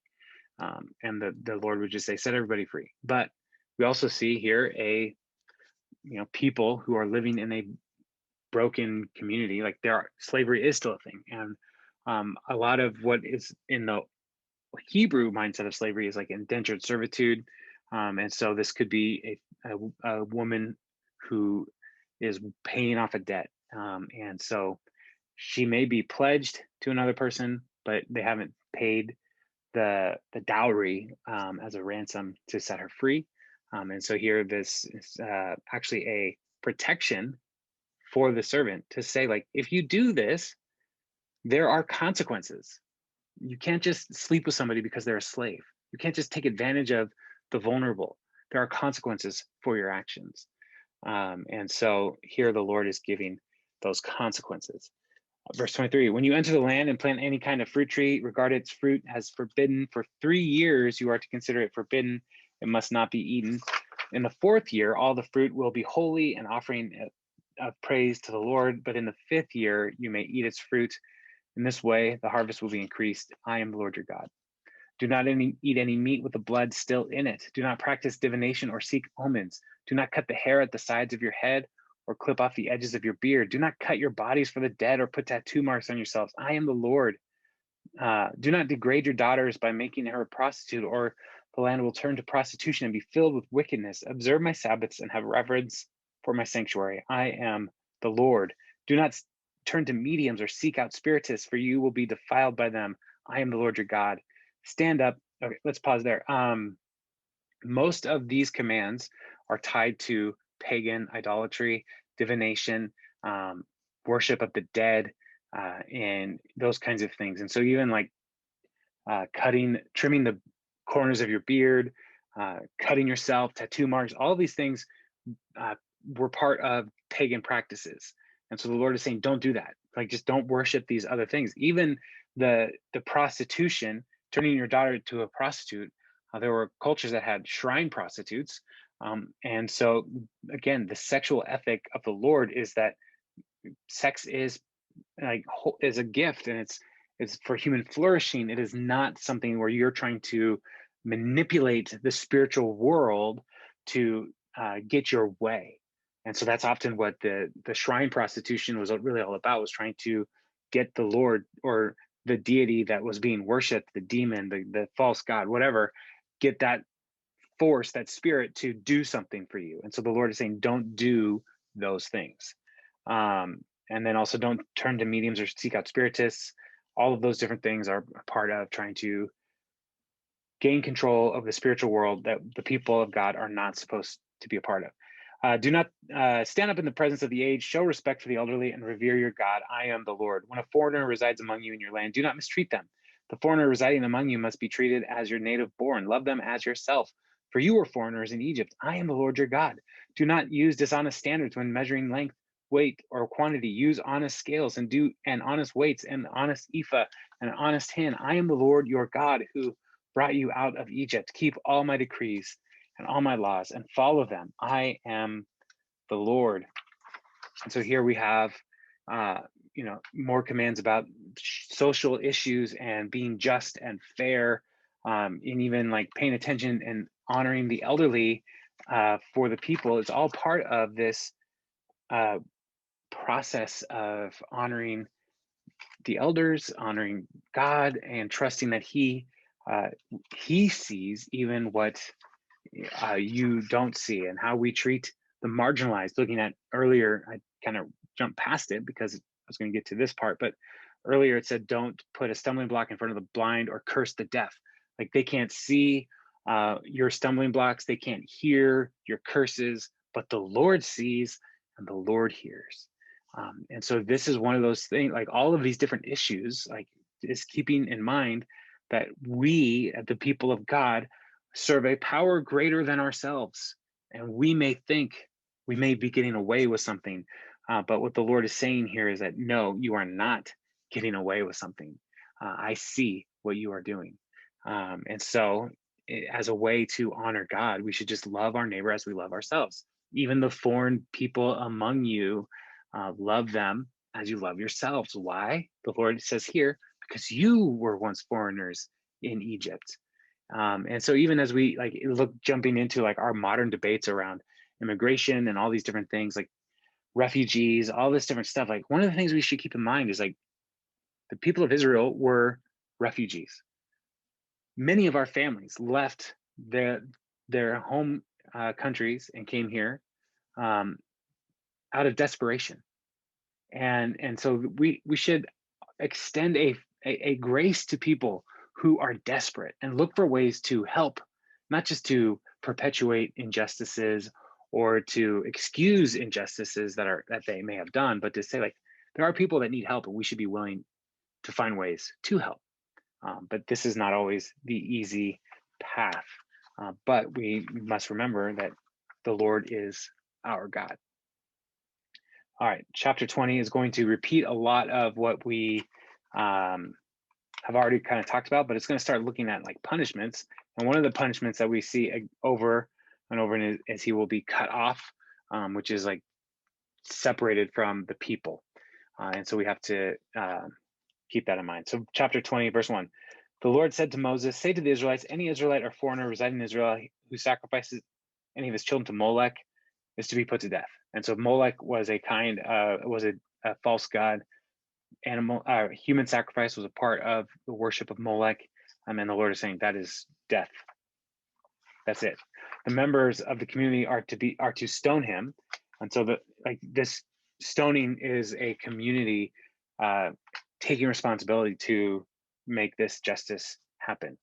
And the Lord would just say, set everybody free. But we also see here people who are living in a broken community, like slavery is still a thing. And a lot of what is in the Hebrew mindset of slavery is like indentured servitude. And so this could be a woman who is paying off a debt. And so she may be pledged to another person, but they haven't paid the dowry as a ransom to set her free. And so here, this is actually a protection for the servant to say, like, if you do this, there are consequences. You can't just sleep with somebody because they're a slave. You can't just take advantage of the vulnerable. There are consequences for your actions. And so here the Lord is giving those consequences. Verse 23, when you enter the land and plant any kind of fruit tree, regard its fruit as forbidden. For 3 years, you are to consider it forbidden. It must not be eaten. In the 4th year, all the fruit will be holy, and offering of praise to the Lord. But in the 5th year, you may eat its fruit. In this way, the harvest will be increased. I am the Lord your God. Do not eat any meat with the blood still in it. Do not practice divination or seek omens. Do not cut the hair at the sides of your head or clip off the edges of your beard. Do not cut your bodies for the dead or put tattoo marks on yourselves. I am the Lord. Do not degrade your daughters by making her a prostitute, or the land will turn to prostitution and be filled with wickedness. Observe my Sabbaths and have reverence for my sanctuary. I am the Lord. Do not turn to mediums or seek out spiritists, for you will be defiled by them. I am the Lord your God. Stand up. Okay, let's pause there. Most of these commands are tied to pagan idolatry, divination, worship of the dead, and those kinds of things. And so even like trimming the corners of your beard, cutting yourself, tattoo marks, all of these things were part of pagan practices. And so the Lord is saying, don't do that. Like, just don't worship these other things. Even the prostitution, turning your daughter to a prostitute, there were cultures that had shrine prostitutes. And so again, the sexual ethic of the Lord is that sex is a gift, and it's for human flourishing. It is not something where you're trying to manipulate the spiritual world to get your way. And so that's often what the shrine prostitution was really all about, was trying to get the Lord or the deity that was being worshipped, the demon, the false god, whatever, get that force, that spirit, to do something for you. And so the Lord is saying, don't do those things. And then also don't turn to mediums or seek out spiritists. All of those different things are a part of trying to gain control of the spiritual world that the people of God are not supposed to be a part of. Do not stand up in the presence of the aged. Show respect for the elderly and revere your God. I am the Lord. When a foreigner resides among you in your land, do not mistreat them. The foreigner residing among you must be treated as your native born. Love them as yourself. For you were foreigners in Egypt. I am the Lord your God. Do not use dishonest standards when measuring length, weight, or quantity. Use honest scales and honest weights, and honest ephah and an honest hin. I am the Lord your God who brought you out of Egypt. Keep all my decrees and all my laws and follow them. I am the Lord. And so here we have, more commands about social issues and being just and fair, and even like paying attention and honoring the elderly for the people. It's all part of this uh, process of honoring the elders, honoring God, and trusting that uh, He sees even what you don't see, and how we treat the marginalized. Looking at earlier, I kind of jumped past it because I was going to get to this part, but earlier it said, "Don't put a stumbling block in front of the blind or curse the deaf." Like they can't see your stumbling blocks, they can't hear your curses, but the Lord sees and the Lord hears. And so this is one of those things. Like all of these different issues, like is keeping in mind that we, the people of God, serve a power greater than ourselves. And we may think we may be getting away with something. But what the Lord is saying here is that no, you are not getting away with something. I see what you are doing. And so, as a way to honor God, we should just love our neighbor as we love ourselves. Even the foreign people among you, love them as you love yourselves. Why? The Lord says here, because you were once foreigners in Egypt. And so even as we like look jumping into like our modern debates around immigration and all these different things like refugees, all this different stuff, like one of the things we should keep in mind is like the people of Israel were refugees. Many of our families left their home countries and came here um, out of desperation. And so we should extend a grace to people who are desperate and look for ways to help, not just to perpetuate injustices or to excuse injustices that they may have done, but to say like there are people that need help and we should be willing to find ways to help. But this is not always the easy path. But we must remember that the Lord is our God. All right, chapter 20 is going to repeat a lot of what we have already kind of talked about, but it's going to start looking at like punishments. And one of the punishments that we see over and over is he will be cut off, which is like separated from the people. And so we have to keep that in mind. So chapter 20, verse 1. The Lord said to Moses, say to the Israelites, any Israelite or foreigner residing in Israel who sacrifices any of his children to Molech is to be put to death. And so Molech was a false god. Human sacrifice was a part of the worship of Molech. And the Lord is saying that is death. That's it. The members of the community are to stone him. And so this stoning is a community taking responsibility to make this justice happen.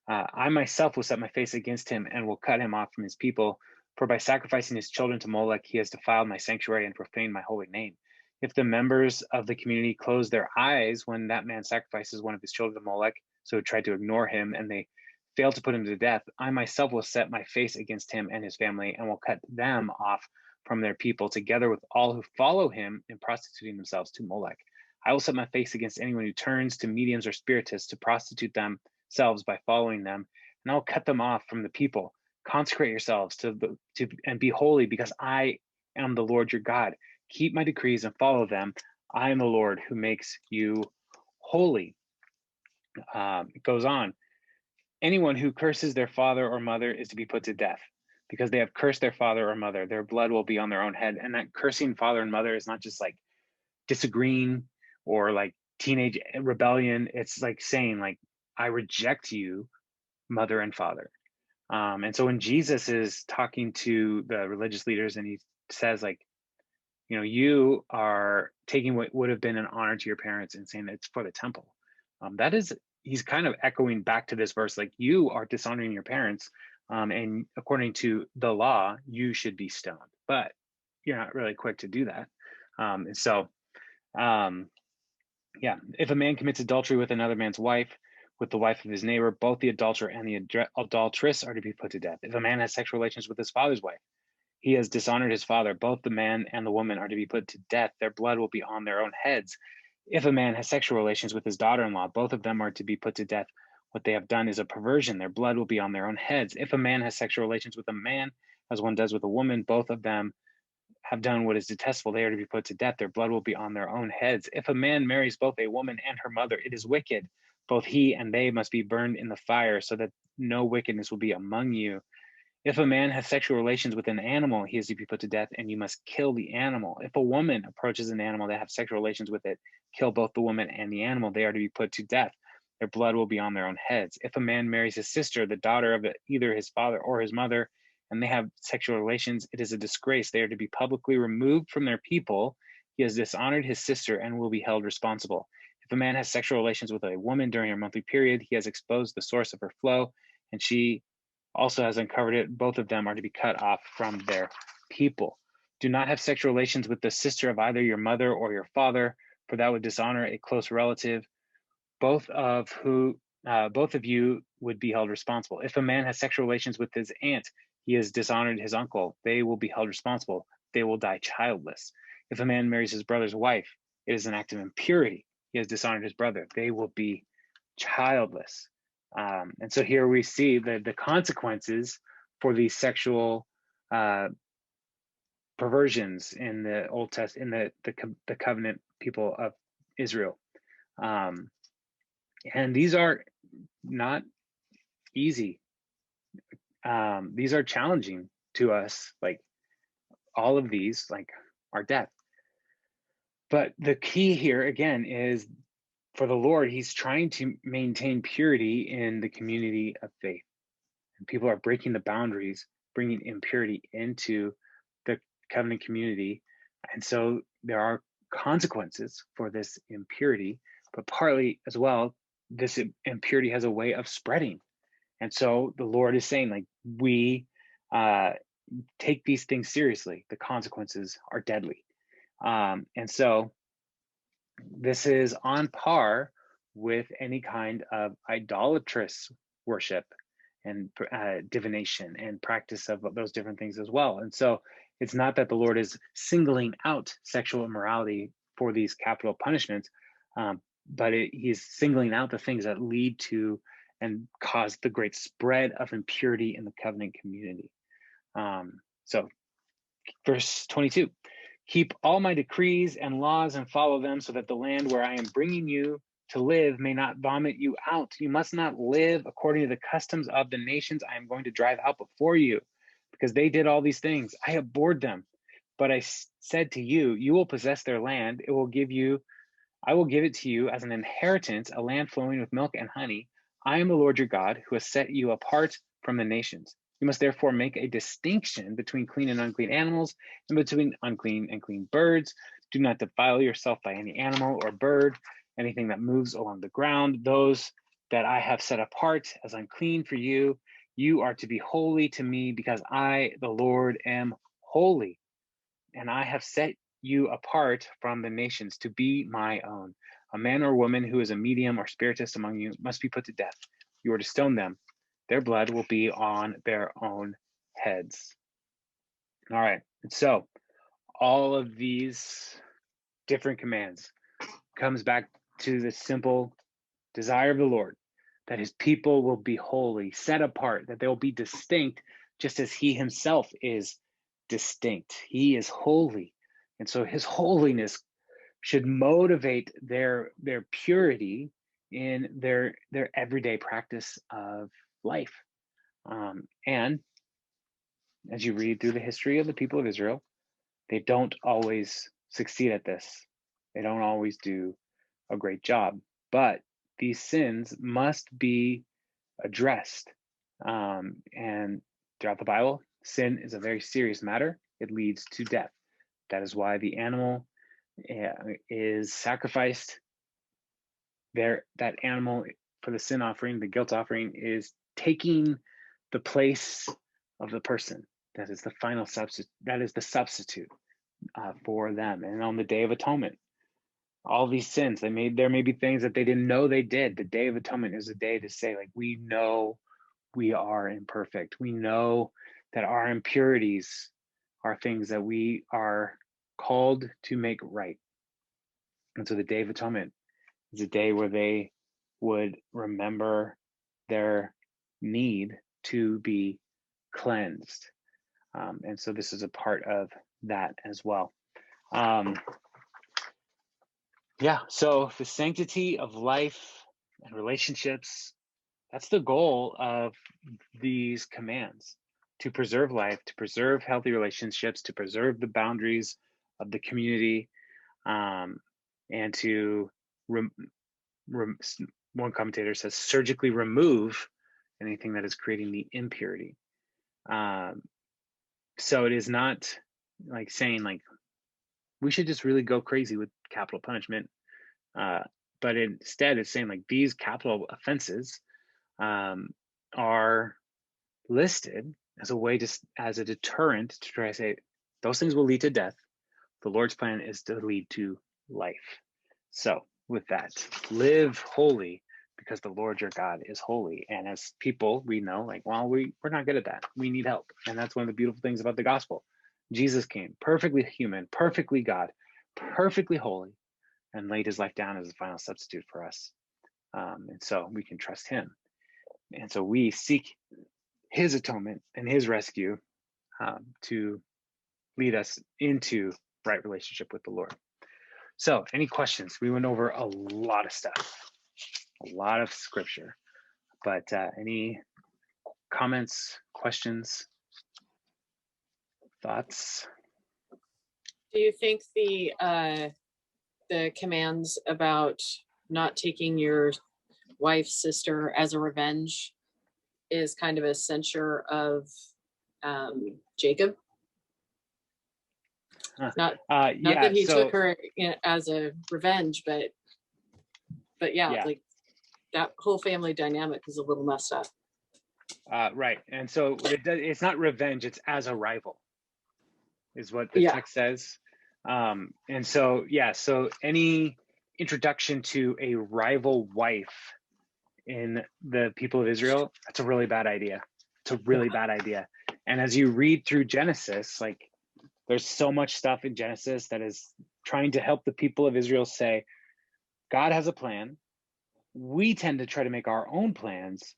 I myself will set my face against him and will cut him off from his people. For by sacrificing his children to Molech, he has defiled my sanctuary and profaned my holy name. If the members of the community close their eyes when that man sacrifices one of his children to Molech, so tried to ignore him, and they fail to put him to death, I myself will set my face against him and his family and will cut them off from their people, together with all who follow him in prostituting themselves to Molech. I will set my face against anyone who turns to mediums or spiritists to prostitute themselves by following them, and I'll cut them off from the people. Consecrate yourselves and be holy, because I am the Lord your God. Keep my decrees and follow them. I am the Lord who makes you holy. It goes on. Anyone who curses their father or mother is to be put to death, because they have cursed their father or mother. Their blood will be on their own head. And that cursing father and mother is not just like disagreeing or like teenage rebellion. It's like saying like, I reject you, mother and father. And so when Jesus is talking to the religious leaders and he says like, you are taking what would have been an honor to your parents and saying that it's for the temple. He's kind of echoing back to this verse, like you are dishonoring your parents, and according to the law, you should be stoned, but you're not really quick to do that. If a man commits adultery with another man's wife, with the wife of his neighbor, both the adulterer and the adulteress are to be put to death. If a man has sexual relations with his father's wife, he has dishonored his father. Both the man and the woman are to be put to death. Their blood will be on their own heads. If a man has sexual relations with his daughter-in-law, both of them are to be put to death. What they have done is a perversion. Their blood will be on their own heads. If a man has sexual relations with a man, as one does with a woman, both of them have done what is detestable. They are to be put to death. Their blood will be on their own heads. If a man marries both a woman and her mother, it is wicked. Both he and they must be burned in the fire, so that no wickedness will be among you. If a man has sexual relations with an animal, he is to be put to death, and you must kill the animal. If a woman approaches an animal that have sexual relations with it, kill both the woman and the animal. They are to be put to death. Their blood will be on their own heads. If a man marries his sister, the daughter of either his father or his mother, and they have sexual relations, it is a disgrace. They are to be publicly removed from their people. He has dishonored his sister and will be held responsible. If a man has sexual relations with a woman during her monthly period, he has exposed the source of her flow, and she also has uncovered it. Both of them are to be cut off from their people. Do not have sexual relations with the sister of either your mother or your father, for that would dishonor a close relative. Both of you would be held responsible. If a man has sexual relations with his aunt, he has dishonored his uncle. They will be held responsible. They will die childless. If a man marries his brother's wife, it is an act of impurity. He has dishonored his brother. They will be childless. And so here we see the consequences for these sexual perversions in the Old Testament, in the covenant people of Israel. And these are not easy. These are challenging to us, like all of these, like our death. But the key here, again, is for the Lord, he's trying to maintain purity in the community of faith. And people are breaking the boundaries, bringing impurity into the covenant community. And so there are consequences for this impurity, but partly as well, this impurity has a way of spreading. And so the Lord is saying, like, we take these things seriously. The consequences are deadly. And so this is on par with any kind of idolatrous worship and divination and practice of those different things as well. And so it's not that the Lord is singling out sexual immorality for these capital punishments, but he's singling out the things that lead to and cause the great spread of impurity in the covenant community. So verse 22, keep all my decrees and laws and follow them, so that the land where I am bringing you to live may not vomit you out. You must not live according to the customs of the nations I am going to drive out before you, because they did all these things. I abhorred them. But I said to you, you will possess their land. I will give it to you as an inheritance, a land flowing with milk and honey. I am the Lord your God, who has set you apart from the nations. You must therefore make a distinction between clean and unclean animals, and between unclean and clean birds. Do not defile yourself by any animal or bird, anything that moves along the ground. Those that I have set apart as unclean for you, you are to be holy to me, because I, the Lord, am holy. And I have set you apart from the nations to be my own. A man or woman who is a medium or spiritist among you must be put to death. You are to stone them. Their blood will be on their own heads. All right. And so all of these different commands comes back to the simple desire of the Lord, that his people will be holy, set apart, that they will be distinct, just as he himself is distinct. He is holy. And so his holiness should motivate their purity in their everyday practice of life. And as you read through the history of the people of Israel, they don't always succeed at this. They don't always do a great job, but these sins must be addressed. And throughout the Bible, sin is a very serious matter. It leads to death. That is why the animal is sacrificed. That animal for the sin offering, the guilt offering, is taking the place of the person. That is the final substitute. That is the substitute for them. And on the Day of Atonement, all these sins there may be things that they didn't know they did. The Day of Atonement is a day to say, like, we know we are imperfect. We know that our impurities are things that we are called to make right. And so the Day of Atonement is a day where they would remember their need to be cleansed. And so this is a part of that as well. So the sanctity of life and relationships, that's the goal of these commands. to preserve life, to preserve healthy relationships, to preserve the boundaries of the community, and to one commentator says surgically remove anything that is creating the impurity. So it is not like saying like we should just really go crazy with capital punishment, but instead it's saying like these capital offenses are listed as a way to, as a deterrent to try to say those things will lead to death. The Lord's plan is to lead to life. So with that, live holy because the Lord your God is holy. And as people, we know like, well, we're not good at that. We need help. And that's one of the beautiful things about the gospel. Jesus came perfectly human, perfectly God, perfectly holy, and laid his life down as a final substitute for us. And so we can trust him. And so we seek his atonement and his rescue to lead us into right relationship with the Lord. So any questions? We went over a lot of stuff, a lot of scripture, but any comments, questions, thoughts? Do you think the commands about not taking your wife's sister as a revenge is kind of a censure of Jacob? Not that he took her as a revenge, but yeah, like that whole family dynamic is a little messed up. Right, and so it's not revenge; it's as a rival, is what the text says. And so so any introduction to a rival wife in the people of Israel, that's a really bad idea. It's a really bad idea. And as you read through Genesis, like there's so much stuff in Genesis that is trying to help the people of Israel say, God has a plan. We tend to try to make our own plans,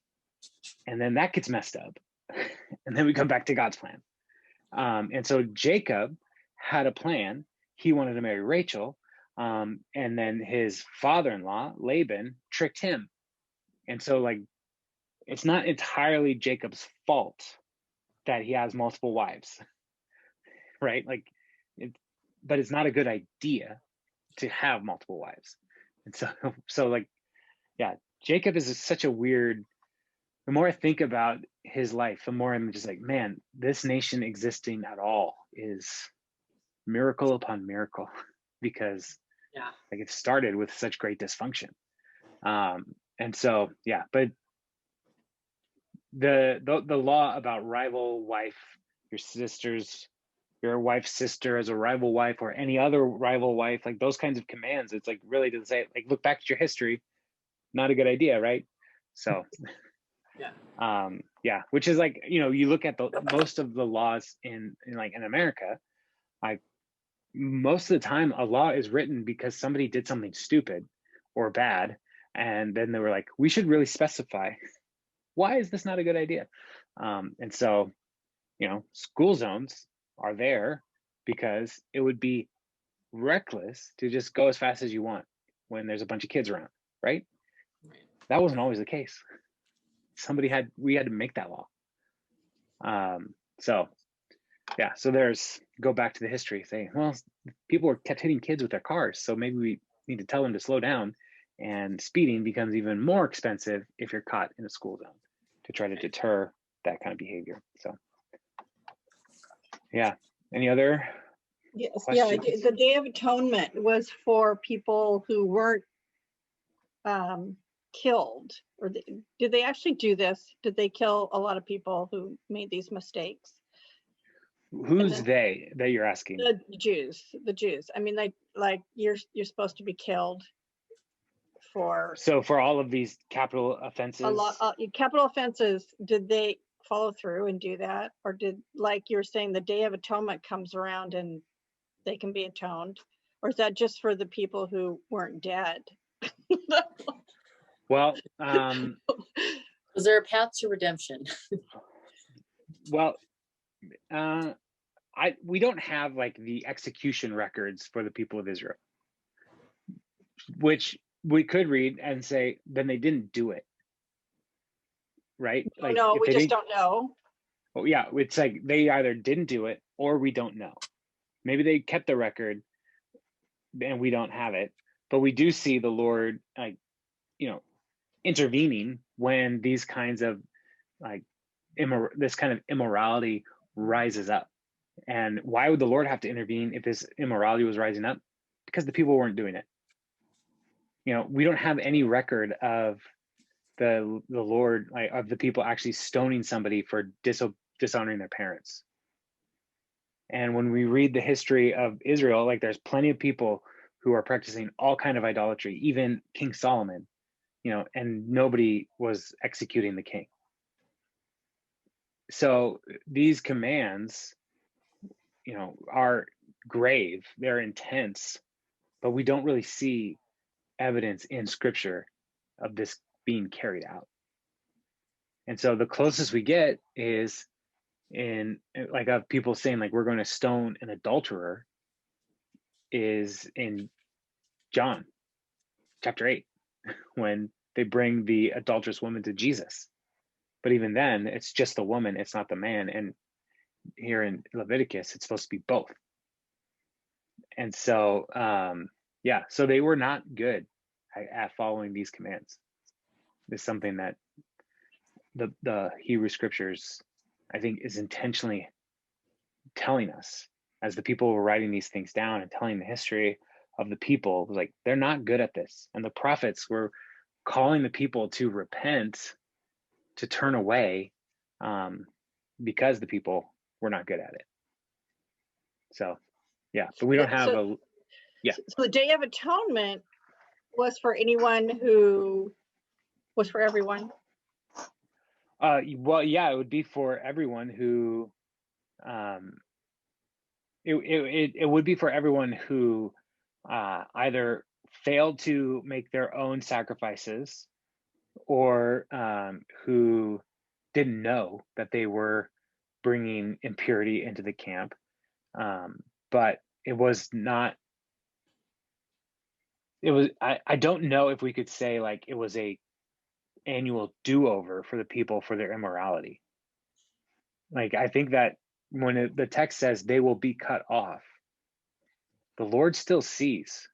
and then that gets messed up. And then we come back to God's plan. And so Jacob had a plan. He wanted to marry Rachel. And then his father-in-law, Laban, tricked him. And so like, it's not entirely Jacob's fault that he has multiple wives, right? Like, but it's not a good idea to have multiple wives. And so like, yeah, Jacob is such a weird, the more I think about his life, the more I'm just like, man, this nation existing at all is miracle upon miracle, because like it started with such great dysfunction. And so, yeah, but the law about rival wife, your wife's sister as a rival wife or any other rival wife, like those kinds of commands, it's like really to say, like, look back at your history, not a good idea, right? So which is like, you look at the most of the laws in America, like most of the time a law is written because somebody did something stupid or bad, and then they were like, we should really specify why is this not a good idea. And so school zones are there because it would be reckless to just go as fast as you want when there's a bunch of kids around, right? That wasn't always the case. We had to make that law. So there's, go back to the history, say, well, people kept hitting kids with their cars, so maybe we need to tell them to slow down, and speeding becomes even more expensive if you're caught in a school zone, to try to deter that kind of behavior. So any other questions? The Day of Atonement was for people who weren't killed, or did they actually do this? Did they kill a lot of people who made these mistakes? Who's they that you're asking? The Jews. I mean, like you're supposed to be killed for. So for all of these capital offenses, a lot capital offenses. Did they follow through and do that, or did, like you're saying, the Day of Atonement comes around and they can be atoned, or is that just for the people who weren't dead? Well, was there a path to redemption? Well, we don't have like the execution records for the people of Israel, which we could read and say, then they didn't do it, right? Like, no, we just don't know. Oh yeah, it's like they either didn't do it or we don't know. Maybe they kept the record and we don't have it, but we do see the Lord, like, intervening when these kinds of, like, this kind of immorality rises up. And why would the Lord have to intervene if this immorality was rising up? Because the people weren't doing it. We don't have any record of the Lord, like, of the people actually stoning somebody for dishonoring their parents. And when we read the history of Israel, like, there's plenty of people who are practicing all kind of idolatry, even King Solomon, and nobody was executing the king. So these commands, are grave, they're intense, but we don't really see evidence in scripture of this being carried out. And so the closest we get is in, like, of people saying, like, we're going to stone an adulterer, is in John chapter 8, when they bring the adulterous woman to Jesus. But even then, it's just the woman, it's not the man. And here in Leviticus, it's supposed to be both. And so, so they were not good at following these commands. It's something that the Hebrew scriptures, I think, is intentionally telling us, as the people were writing these things down and telling the history of the people, was like, they're not good at this. And the prophets were calling the people to repent, to turn away, because the people were not good at it. So, yeah, but we don't have So the Day of Atonement was for everyone. Well, yeah, it would be for everyone who, it would be for everyone who either failed to make their own sacrifices, or who didn't know that they were bringing impurity into the camp. But it was not, I don't know if we could say, like, it was a annual do-over for the people for their immorality. Like, I think that when the text says they will be cut off, the Lord still sees.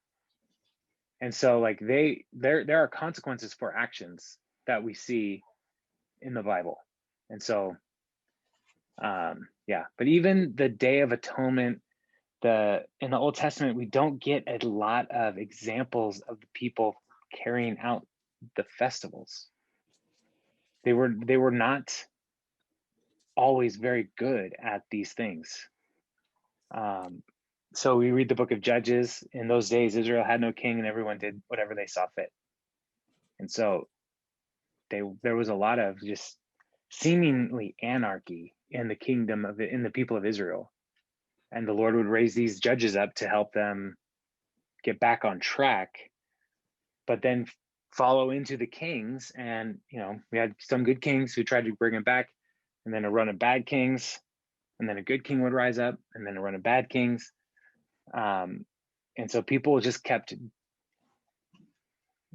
And so, like, there are consequences for actions that we see in the Bible. And so, but even the Day of Atonement, in the Old Testament, we don't get a lot of examples of the people carrying out the festivals. They were not always very good at these things. So we read the book of Judges. In those days, Israel had no king, and everyone did whatever they saw fit. And so there was a lot of just seemingly anarchy in the kingdom in the people of Israel. And the Lord would raise these judges up to help them get back on track, but then follow into the kings. And, we had some good kings who tried to bring him back, and then a run of bad kings, and then a good king would rise up, and then a run of bad kings. And so people just kept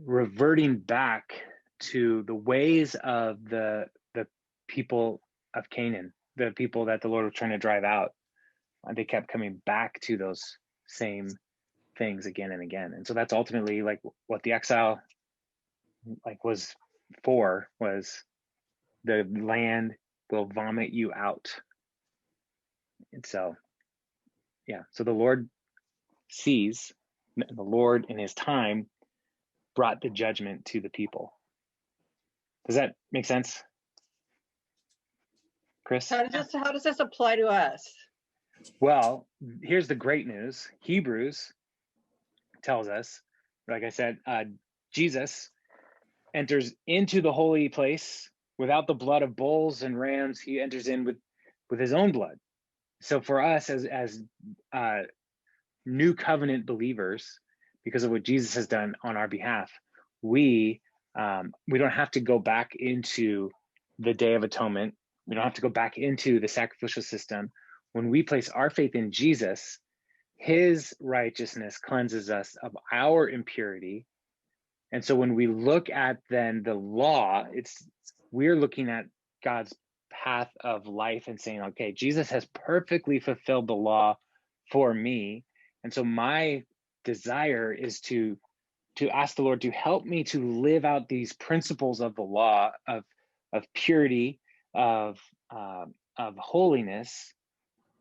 reverting back to the ways of the people of Canaan, the people that the Lord was trying to drive out. They kept coming back to those same things again and again. And so that's ultimately, like, what the exile, like, was the land will vomit you out. And so, so the Lord sees, the Lord in his time brought the judgment to the people. Does that make sense, Chris? How does this apply to us? Well, here's the great news. Hebrews tells us, like I said, Jesus enters into the holy place without the blood of bulls and rams. He enters in with his own blood. So for us as new covenant believers, because of what Jesus has done on our behalf, we don't have to go back into the Day of Atonement. We don't have to go back into the sacrificial system. When we place our faith in Jesus, his righteousness cleanses us of our impurity. And so when we look at then the law, we're looking at God's path of life and saying, okay, Jesus has perfectly fulfilled the law for me. And so my desire is to ask the Lord to help me to live out these principles of the law of purity, of holiness,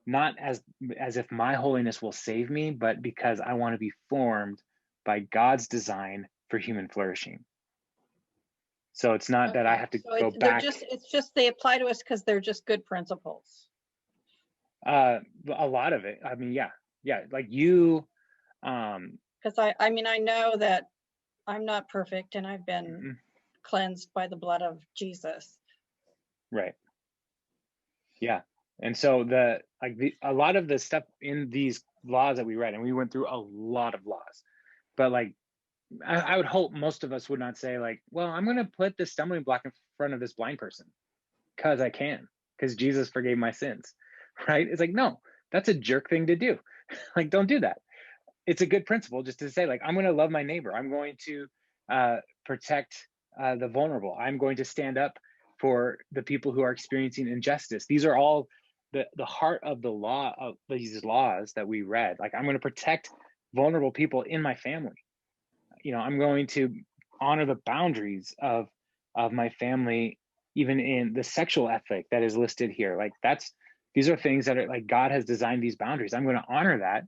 not as if my holiness will save me, but because I want to be formed by God's design for human flourishing. So it's not that I have to go back. It's just they apply to us because they're just good principles. A lot of it. I mean, yeah. Like you. Because I mean, I know that I'm not perfect and I've been cleansed by the blood of Jesus. Right. Yeah. And so a lot of the stuff in these laws that we read, and we went through a lot of laws, but like, I would hope most of us would not say like, well, I'm going to put this stumbling block in front of this blind person because I can, because Jesus forgave my sins, right? It's like, no, that's a jerk thing to do. Like, don't do that. It's a good principle just to say like, I'm going to love my neighbor. I'm going to protect the vulnerable. I'm going to stand up for the people who are experiencing injustice. These are all the heart of the law, of these laws that we read. Like, I'm going to protect vulnerable people in my family. You know, I'm going to honor the boundaries of my family, even in the sexual ethic that is listed here. Like, these are things that are like, God has designed these boundaries. I'm going to honor that,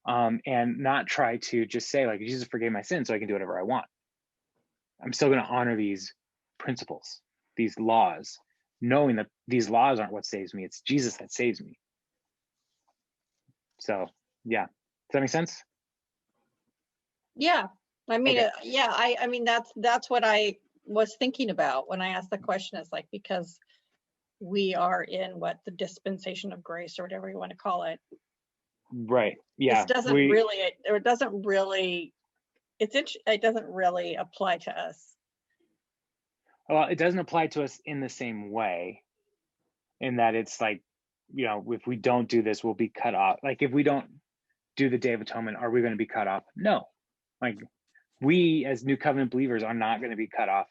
and not try to just say like, Jesus forgave my sins, so I can do whatever I want. I'm still going to honor these principles, these laws, knowing that these laws aren't what saves me. It's Jesus that saves me. So, yeah. Does that make sense? Yeah. I mean, Okay. yeah, I mean, that's what I was thinking about when I asked the question. Is like, because we are in the dispensation of grace, or whatever you want to call it. Right. Yeah. It doesn't really apply to us. Well, it doesn't apply to us in the same way, in that it's like, you know, if we don't do this, we'll be cut off. Like, if we don't do the Day of Atonement, are we going to be cut off? No. Like, we as New Covenant believers are not going to be cut off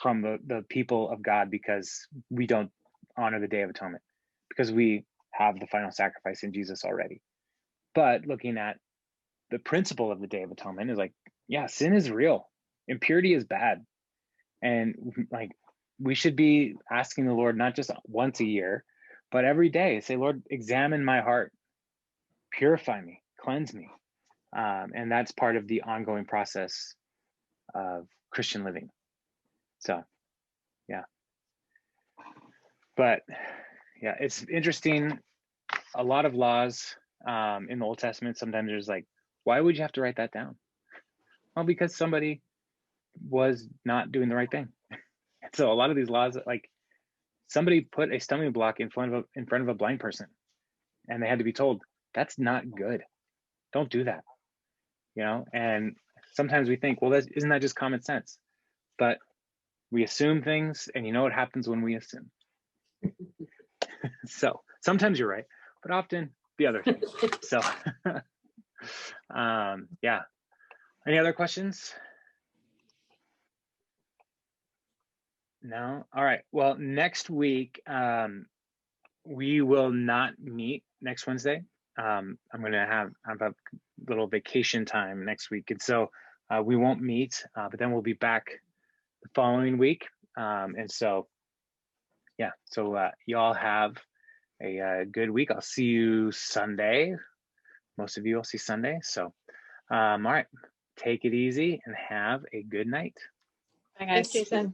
from the people of God because we don't honor the Day of Atonement, because we have the final sacrifice in Jesus already. But looking at the principle of the Day of Atonement is like, yeah, sin is real. Impurity is bad. And like, we should be asking the Lord, not just once a year, but every day, say, Lord, examine my heart, purify me, cleanse me. And that's part of the ongoing process of Christian living. So, yeah. But yeah, it's interesting. A lot of laws in the Old Testament, sometimes there's like, why would you have to write that down? Well, because somebody was not doing the right thing. And so a lot of these laws, like, somebody put a stumbling block in front of a blind person, and they had to be told, that's not good. Don't do that. You know, and sometimes we think, well, isn't that just common sense? But we assume things, and you know what happens when we assume. So sometimes you're right, but often the other thing. So yeah. Any other questions? No? All right. Well, next week, we will not meet next Wednesday. I'm going to have a little vacation time next week. And so we won't meet, but then we'll be back the following week. And so, yeah, so y'all have a good week. I'll see you Sunday. Most of you will see Sunday. So, all right, take it easy and have a good night. Bye, guys. Thanks, Jason.